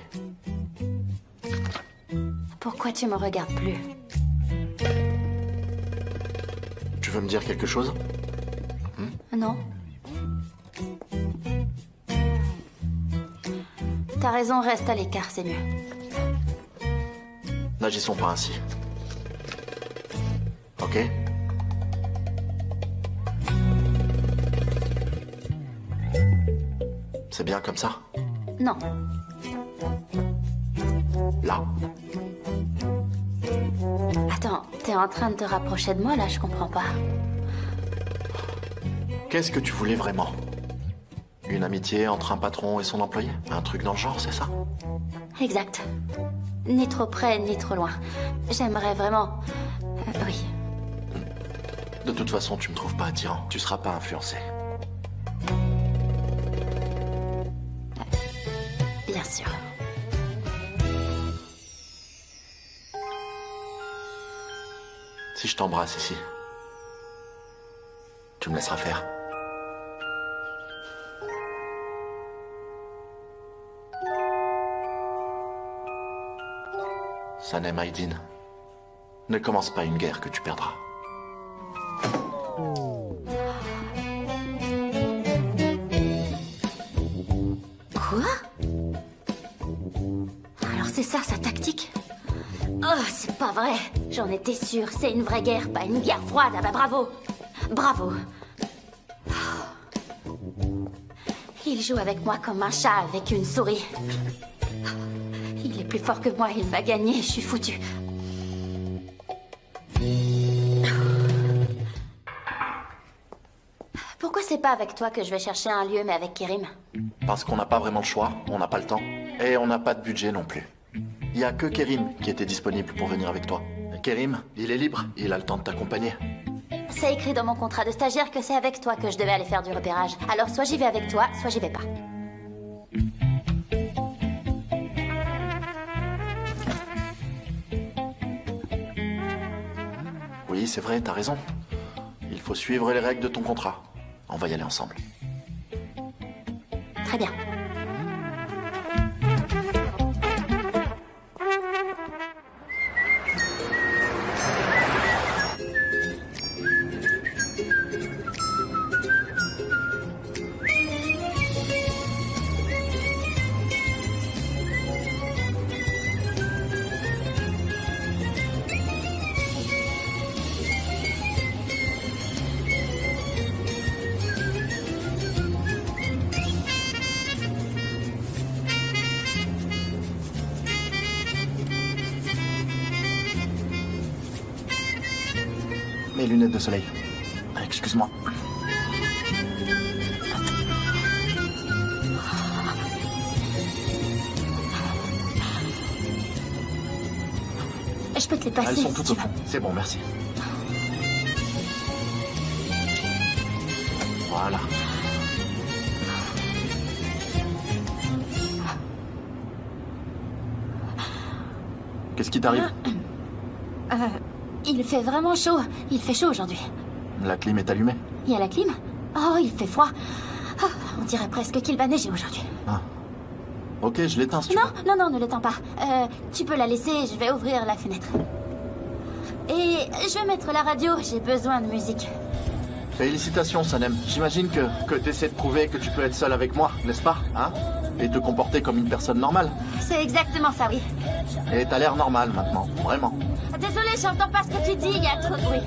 Pourquoi tu me regardes plus? Tu veux me dire quelque chose? Non. T'as raison, reste à l'écart, c'est mieux. N'agissons pas ainsi. Ok? C'est bien comme ça? Non. Là. Attends, t'es en train de te rapprocher de moi, là, je comprends pas. Qu'est-ce que tu voulais vraiment? Une amitié entre un patron et son employé? Un truc dans le genre, c'est ça? Exact. Ni trop près, ni trop loin. J'aimerais vraiment... oui. De toute façon, tu me trouves pas attirant. Tu seras pas influencé. Bien sûr. Si je t'embrasse ici, tu me laisseras faire? Sanem Aydin, ne commence pas une guerre que tu perdras. Quoi? Alors c'est ça sa tactique? Oh, c'est pas vrai. J'en étais sûre. C'est une vraie guerre, pas une guerre froide. Ah bah bravo. Bravo. Il joue avec moi comme un chat avec une souris. Il est plus fort que moi, il m'a gagné, je suis foutue. Pourquoi c'est pas avec toi que je vais chercher un lieu, mais avec Kerim? Parce qu'on n'a pas vraiment le choix, on n'a pas le temps, et on n'a pas de budget non plus. Il y a que Kerim qui était disponible pour venir avec toi. Kerim, il est libre, il a le temps de t'accompagner. C'est écrit dans mon contrat de stagiaire que c'est avec toi que je devais aller faire du repérage. Alors soit j'y vais avec toi, soit j'y vais pas. Oui, c'est vrai, t'as raison. Il faut suivre les règles de ton contrat. On va y aller ensemble. Très bien. Mes lunettes de soleil. Excuse-moi. Je peux te les passer. Elles sont si toutes tu au veux. fond. C'est bon, merci. Voilà. Qu'est-ce qui t'arrive? Il fait vraiment chaud. Il fait chaud aujourd'hui. La clim est allumée. Il y a la clim? Oh, il fait froid. Oh, on dirait presque qu'il va neiger aujourd'hui. Ah. Ok, je l'éteins si tu Non, veux. non, non, ne l'éteins pas. Tu peux la laisser, je vais ouvrir la fenêtre. Et je vais mettre la radio, j'ai besoin de musique. Félicitations, Sanem. J'imagine que t'essaies de prouver que tu peux être seul avec moi, n'est-ce pas? Hein? Et te comporter comme une personne normale. C'est exactement ça, oui. Et t'as l'air normal maintenant, vraiment. Désolée, j'entends pas ce que tu dis, il y a trop de bruit.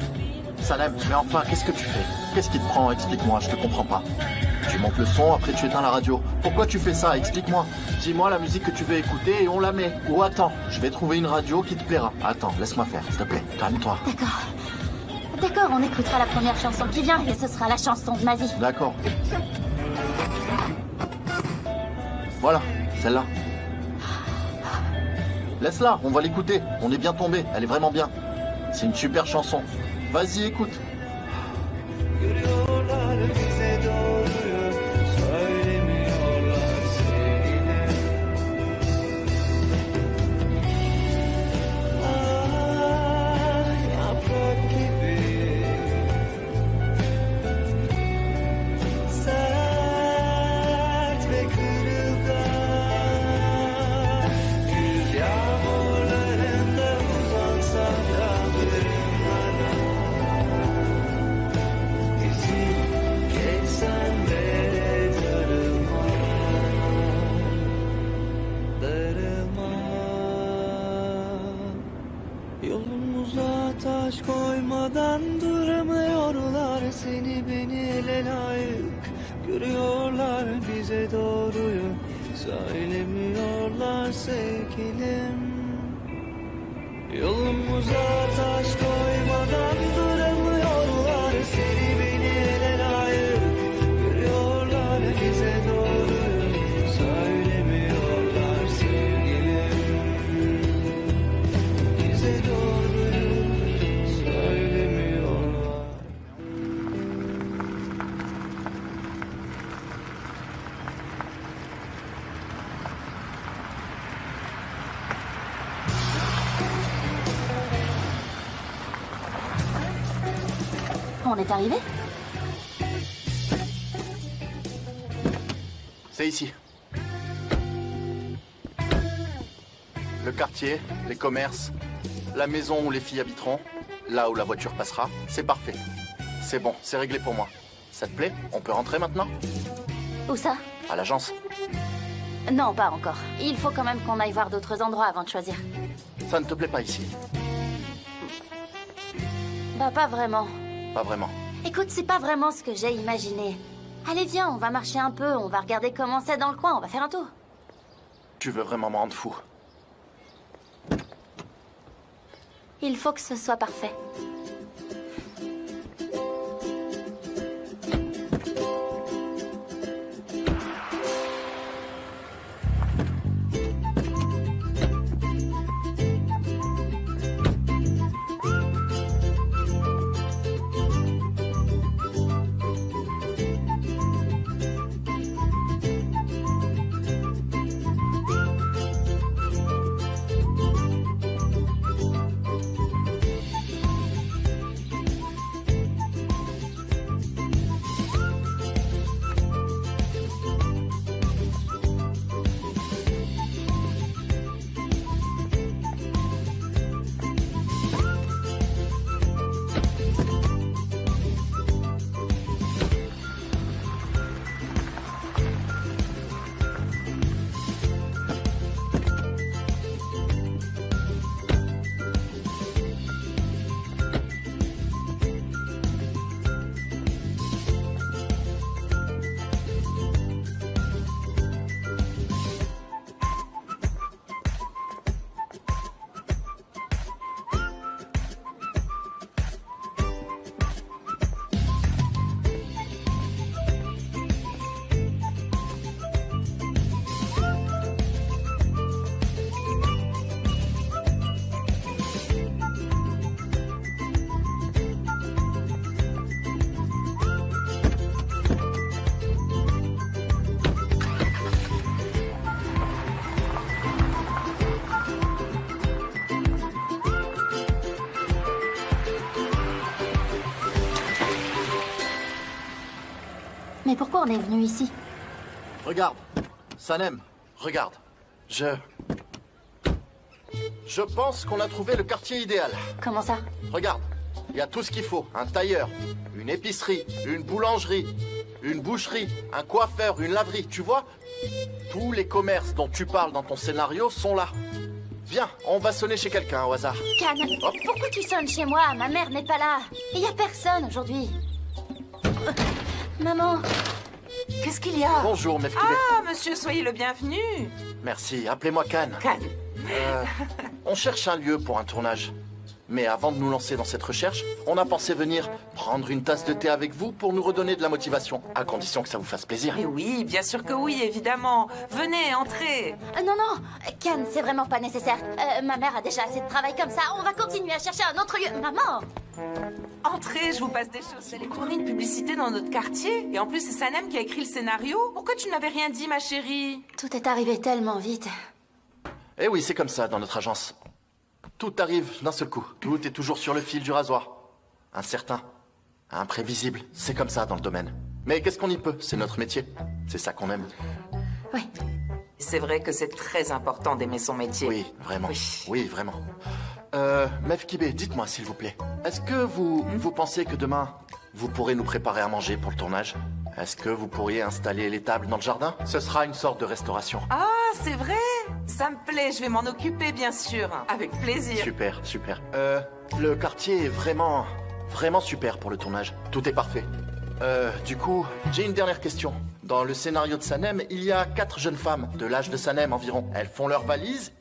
Sanem, mais enfin, qu'est-ce que tu fais? Qu'est-ce qui te prend? Explique-moi, je te comprends pas. Tu montes le son, après tu éteins la radio. Pourquoi tu fais ça? Explique-moi. Dis-moi la musique que tu veux écouter et on la met. Ou attends, je vais trouver une radio qui te plaira. Attends, laisse-moi faire, s'il te plaît. Calme-toi. D'accord. D'accord, on écoutera la première chanson qui vient et ce sera la chanson de Mazie. D'accord. Voilà, celle-là. Laisse-la, on va l'écouter. On est bien tombé, elle est vraiment bien. C'est une super chanson. Vas-y, écoute. Yolumuza taş koymadan duramıyorlar, seni beni ele layık görüyorlar, bize doğruyu söylemiyorlar sevgilim. Yolumuza taş koymadan duramıyorlar, seni beni ele layık görüyorlar, bize doğruyu söylemiyorlar sevgilim. Bize doğruyu söylemiyorlar. On est arrivé? C'est ici. Le quartier, les commerces, la maison où les filles habiteront, là où la voiture passera, c'est parfait. C'est bon, c'est réglé pour moi. Ça te plaît? On peut rentrer maintenant? Où ça? À l'agence. Non, pas encore. Il faut quand même qu'on aille voir d'autres endroits avant de choisir. Ça ne te plaît pas ici? Bah, pas vraiment. Pas vraiment. Écoute, c'est pas vraiment ce que j'ai imaginé. Allez, viens, on va marcher un peu, on va regarder comment c'est dans le coin, on va faire un tour. Tu veux vraiment me rendre fou? Il faut que ce soit parfait. Mais pourquoi on est venu ici? Regarde, Sanem, regarde. Je pense qu'on a trouvé le quartier idéal. Comment ça? Regarde, il y a tout ce qu'il faut. Un tailleur, une épicerie, une boulangerie, une boucherie, un coiffeur, une laverie, tu vois? Tous les commerces dont tu parles dans ton scénario sont là. Viens, on va sonner chez quelqu'un au hasard. Can, pourquoi tu sonnes chez moi? Ma mère n'est pas là. Il y a personne aujourd'hui. Maman. Qu'est-ce qu'il y a? Bonjour, Mefkibé. Ah, monsieur, soyez le bienvenu. Merci, appelez-moi Can. Can. On cherche un lieu pour un tournage. Mais avant de nous lancer dans cette recherche, on a pensé venir prendre une tasse de thé avec vous pour nous redonner de la motivation, à condition que ça vous fasse plaisir. Mais oui, bien sûr que oui, évidemment. Venez, entrez. Non, non, Can, c'est vraiment pas nécessaire. Ma mère a déjà assez de travail comme ça. On va continuer à chercher un autre lieu. Maman! Entrez, je vous passe des choses. Vous allez tourner une publicité dans notre quartier. Et en plus, c'est Sanem qui a écrit le scénario. Pourquoi tu n'avais rien dit, ma chérie? Tout est arrivé tellement vite. Eh oui, c'est comme ça dans notre agence. Tout arrive d'un seul coup. Tout est toujours sur le fil du rasoir. Incertain, imprévisible, c'est comme ça dans le domaine. Mais qu'est-ce qu'on y peut? C'est notre métier. C'est ça qu'on aime. Oui. C'est vrai que c'est très important d'aimer son métier. Oui, vraiment. Oui, vraiment. Mefkibé, dites-moi s'il vous plaît. Est-ce que vous pensez que demain, vous pourrez nous préparer à manger pour le tournage? Est-ce que vous pourriez installer les tables dans le jardin? Ce sera une sorte de restauration. Ah, c'est vrai? Ça me plaît, je vais m'en occuper, bien sûr. Avec plaisir. Super, super. Le quartier est vraiment super pour le tournage. Tout est parfait. Du coup, j'ai une dernière question. Dans le scénario de Sanem, il y a 4 jeunes femmes, de l'âge de Sanem environ. Elles font leurs valises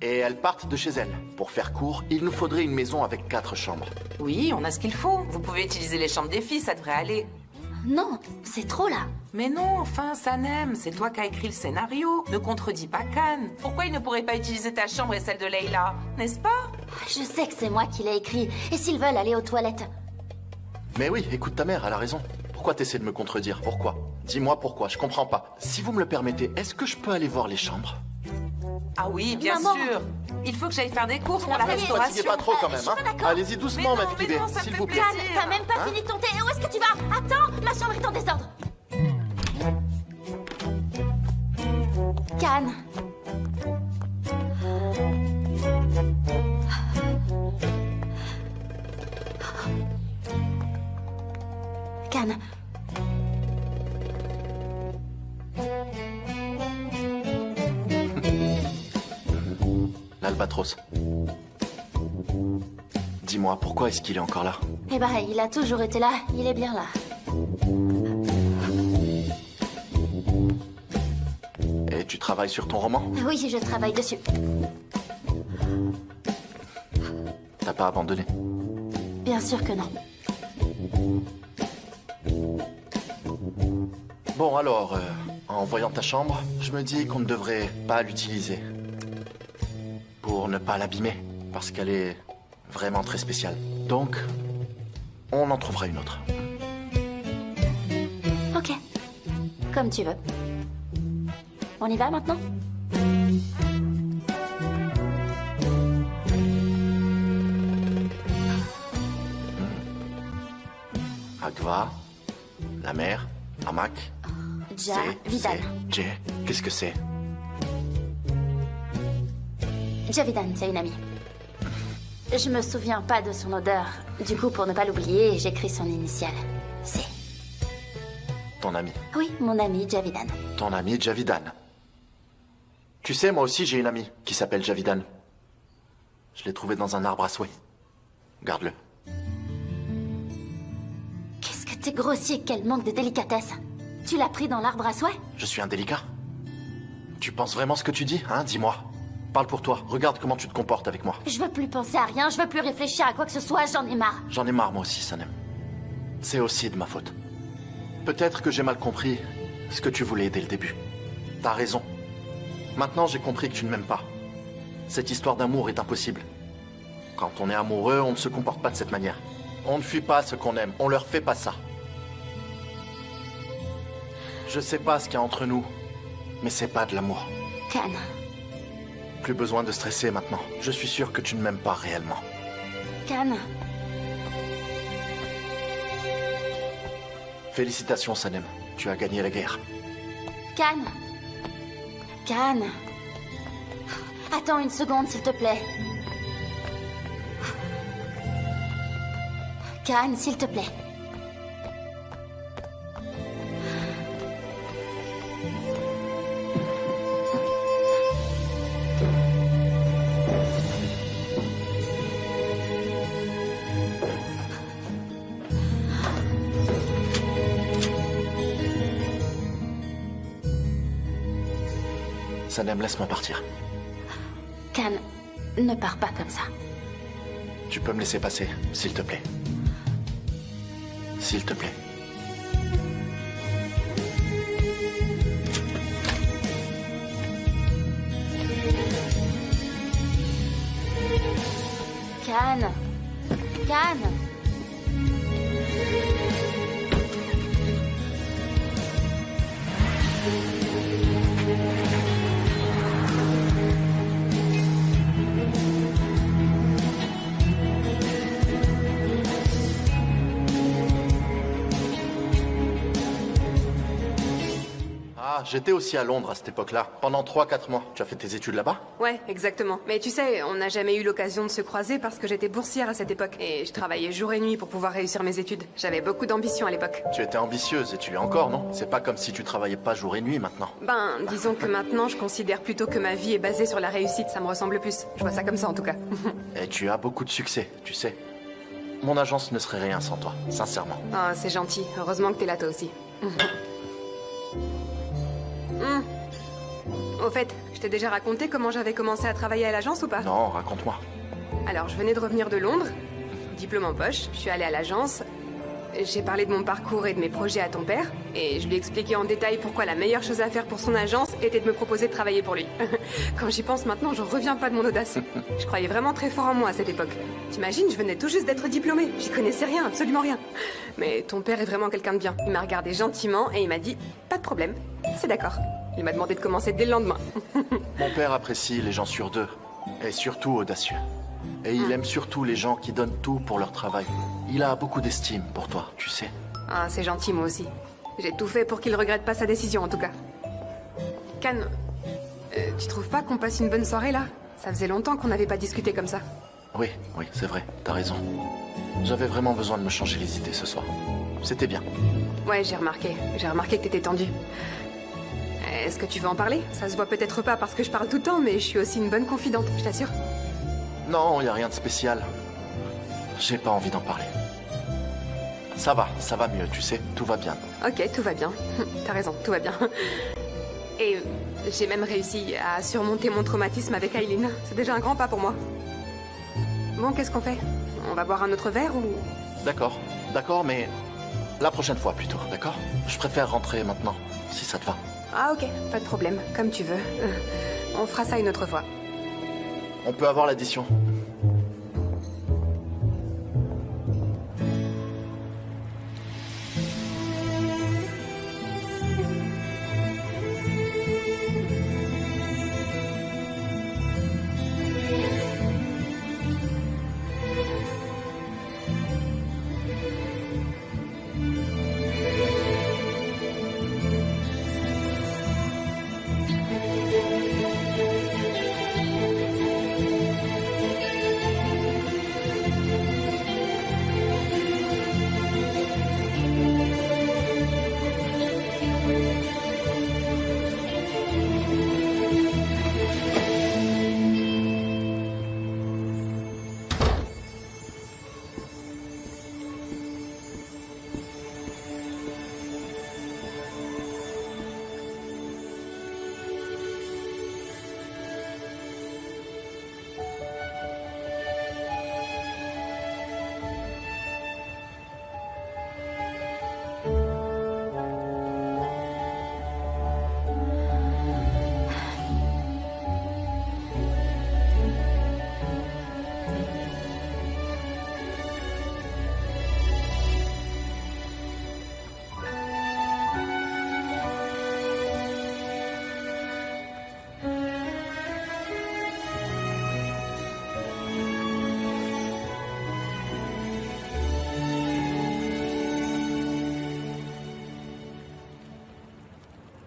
et elles partent de chez elles. Pour faire court, il nous faudrait une maison avec 4 chambres. Oui, on a ce qu'il faut. Vous pouvez utiliser les chambres des filles, ça devrait aller. Non, c'est trop là. Mais non, enfin, Sanem, c'est toi qui as écrit le scénario. Ne contredis pas Can. Pourquoi il ne pourrait pas utiliser ta chambre et celle de Leila? N'est-ce pas? Je sais que c'est moi qui l'ai écrit. Et s'ils veulent aller aux toilettes? Mais oui, écoute ta mère, elle a raison. Pourquoi t'essaies de me contredire? Pourquoi? Dis-moi pourquoi, je comprends pas. Si vous me le permettez, est-ce que je peux aller voir les chambres? Ah oui, bien Maman. sûr. Il faut que j'aille faire des courses pour la Ne vous restauration. fatiguez pas trop quand même, hein? Allez-y doucement, Mefkibé, s'il vous plaît. Can, t'as même pas fini ton thé. Où est-ce que tu vas? Attends, ma chambre est en désordre. Can. Can. L'albatros. Dis-moi, pourquoi est-ce qu'il est encore là? Eh ben, il a toujours été là. Il est bien là. Et tu travailles sur ton roman? Oui, je travaille dessus. T'as pas abandonné? Bien sûr que non. Bon alors, en voyant ta chambre, je me dis qu'on ne devrait pas l'utiliser. Pour ne pas l'abîmer, parce qu'elle est vraiment très spéciale. Donc, on en trouvera une autre. Ok. Comme tu veux. On y va maintenant? Agva, la mer, Hamak, Javidan. Jay, qu'est-ce que c'est? Javidan, c'est une amie. Je me souviens pas de son odeur. Du coup, pour ne pas l'oublier, j'écris son initiale. C'est... Ton ami. Oui, mon ami Javidan. Ton ami Javidan. Tu sais, moi aussi j'ai une amie qui s'appelle Javidan. Je l'ai trouvée dans un arbre à souhait. Garde-le. Qu'est-ce que t'es grossier, quel manque de délicatesse. Tu l'as pris dans l'arbre à souhait? Je suis indélicat. Tu penses vraiment ce que tu dis, hein? Dis-moi. Parle pour toi. Regarde comment tu te comportes avec moi. Je veux plus penser à rien, je veux plus réfléchir à quoi que ce soit, j'en ai marre. J'en ai marre moi aussi, Sanem. C'est aussi de ma faute. Peut-être que j'ai mal compris ce que tu voulais dès le début. T'as raison. Maintenant, j'ai compris que tu ne m'aimes pas. Cette histoire d'amour est impossible. Quand on est amoureux, on ne se comporte pas de cette manière. On ne fuit pas ce qu'on aime, on leur fait pas ça. Je sais pas ce qu'il y a entre nous, mais c'est pas de l'amour. Can. Plus besoin de stresser maintenant. Je suis sûr que tu ne m'aimes pas réellement. Can. Félicitations, Sanem. tu as gagné la guerre. Cannes. Cannes. Attends une seconde, s'il te plaît. Cannes, s'il te plaît. Sanem, laisse-moi partir. Cannes, ne pars pas comme ça. Tu peux me laisser passer, s'il te plaît. S'il te plaît. Cannes. Cannes. Ah, j'étais aussi à Londres à cette époque-là. Pendant 3-4 mois. Tu as fait tes études là-bas? Ouais, exactement. Mais tu sais, on n'a jamais eu l'occasion de se croiser parce que j'étais boursière à cette époque. Et je travaillais jour et nuit pour pouvoir réussir mes études. J'avais beaucoup d'ambition à l'époque. Tu étais ambitieuse et tu l'es encore, non? C'est pas comme si tu travaillais pas jour et nuit maintenant. Ben, disons que maintenant, je considère plutôt que ma vie est basée sur la réussite. Ça me ressemble plus. Je vois ça comme ça en tout cas. Et tu as beaucoup de succès, tu sais. Mon agence ne serait rien sans toi, sincèrement. Ah, c'est gentil. Heureusement que t'es là toi aussi. Au fait, je t'ai déjà raconté comment j'avais commencé à travailler à l'agence ou pas? Non, raconte-moi. Alors, je venais de revenir de Londres, diplôme en poche, je suis allée à l'agence, j'ai parlé de mon parcours et de mes projets à ton père, et je lui ai expliqué en détail pourquoi la meilleure chose à faire pour son agence était de me proposer de travailler pour lui. Quand j'y pense maintenant, j'en reviens pas de mon audace. Je croyais vraiment très fort en moi à cette époque. T'imagines, je venais tout juste d'être diplômée, j'y connaissais rien, absolument rien. Mais ton père est vraiment quelqu'un de bien. Il m'a regardé gentiment et il m'a dit « Pas de problème, c'est d'accord ». Il m'a demandé de commencer dès le lendemain. Mon père apprécie les gens sûrs d'eux, et surtout audacieux. Et il aime surtout les gens qui donnent tout pour leur travail. Il a beaucoup d'estime pour toi, tu sais. Ah, c'est gentil, moi aussi. J'ai tout fait pour qu'il regrette pas sa décision, en tout cas. Cannes, tu trouves pas qu'on passe une bonne soirée, là? Ça faisait longtemps qu'on n'avait pas discuté comme ça. Oui, c'est vrai, t'as raison. J'avais vraiment besoin de me changer les idées ce soir. C'était bien. Ouais, j'ai remarqué que t'étais tendu. Est-ce que tu veux en parler? Ça se voit peut-être pas parce que je parle tout le temps, mais je suis aussi une bonne confidente, je t'assure. Non, y a rien de spécial. J'ai pas envie d'en parler. Ça va mieux, tu sais, tout va bien. Ok, tout va bien. T'as raison, tout va bien. Et j'ai même réussi à surmonter mon traumatisme avec Aileen. C'est déjà un grand pas pour moi. Bon, qu'est-ce qu'on fait? On va boire un autre verre ou... D'accord, mais la prochaine fois plutôt, d'accord? Je préfère rentrer maintenant, si ça te va. Ah ok, pas de problème, comme tu veux. On fera ça une autre fois. On peut avoir l'addition.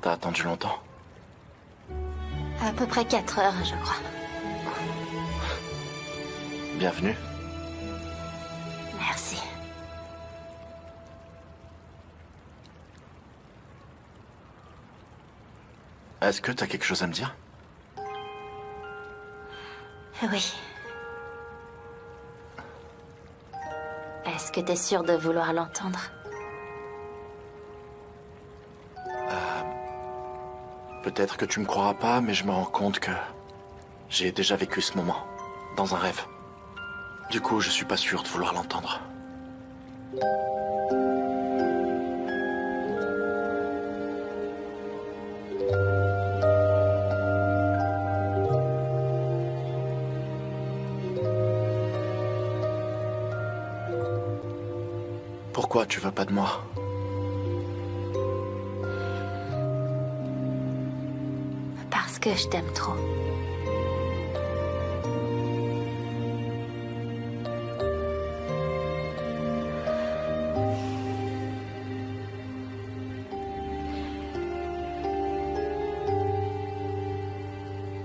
T'as attendu longtemps? À peu près 4 heures, je crois. Bienvenue. Merci. Est-ce que t'as quelque chose à me dire? Oui. Est-ce que t'es sûr de vouloir l'entendre? Peut-être que tu me croiras pas, mais je me rends compte que j'ai déjà vécu ce moment, dans un rêve. Du coup, je suis pas sûr de vouloir l'entendre. Pourquoi tu veux pas de moi? Parce que je t'aime trop.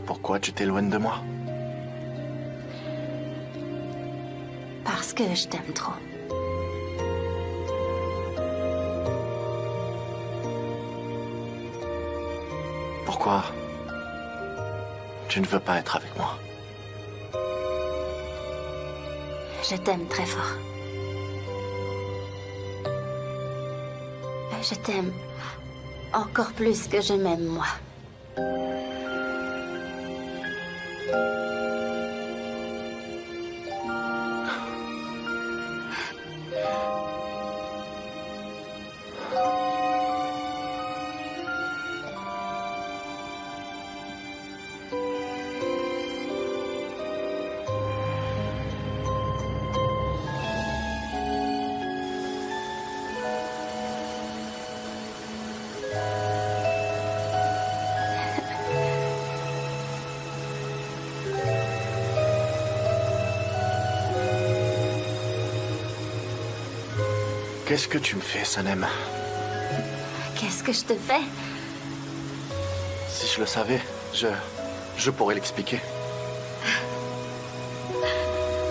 Pourquoi tu t'éloignes de moi? Parce que je t'aime trop. Pourquoi tu ne veux pas être avec moi? Je t'aime très fort. Je t'aime encore plus que je m'aime moi. Qu'est-ce que tu me fais, Sanem? Qu'est-ce que je te fais? Si je le savais, je pourrais l'expliquer.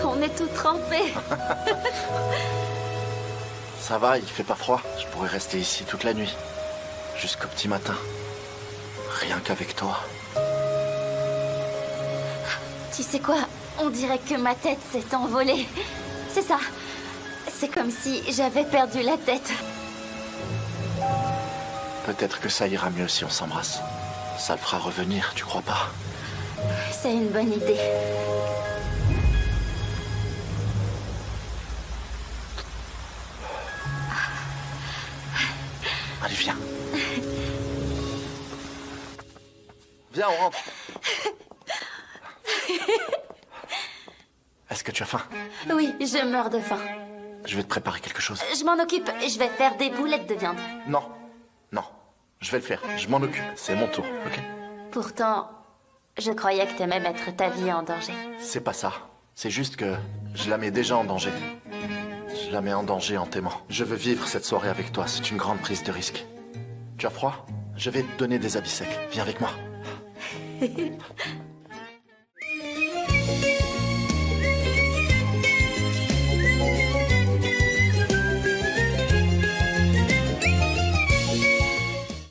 On est tout trempés. Ça va, il fait pas froid. Je pourrais rester ici toute la nuit. Jusqu'au petit matin. Rien qu'avec toi. Tu sais quoi? On dirait que ma tête s'est envolée. C'est ça. C'est comme si j'avais perdu la tête. Peut-être que ça ira mieux si on s'embrasse. Ça le fera revenir, tu crois pas? C'est une bonne idée. Allez, viens. Viens, on rentre. Est-ce que tu as faim? Oui, je meurs de faim. Je vais te préparer quelque chose. Je m'en occupe. Je vais faire des boulettes de viande. Non, non. Je vais le faire. Je m'en occupe. C'est mon tour, ok? Pourtant, je croyais que t'aimais mettre ta vie en danger. C'est pas ça. C'est juste que je la mets déjà en danger. Je la mets en danger en t'aimant. Je veux vivre cette soirée avec toi. C'est une grande prise de risque. Tu as froid? Je vais te donner des habits secs. Viens avec moi.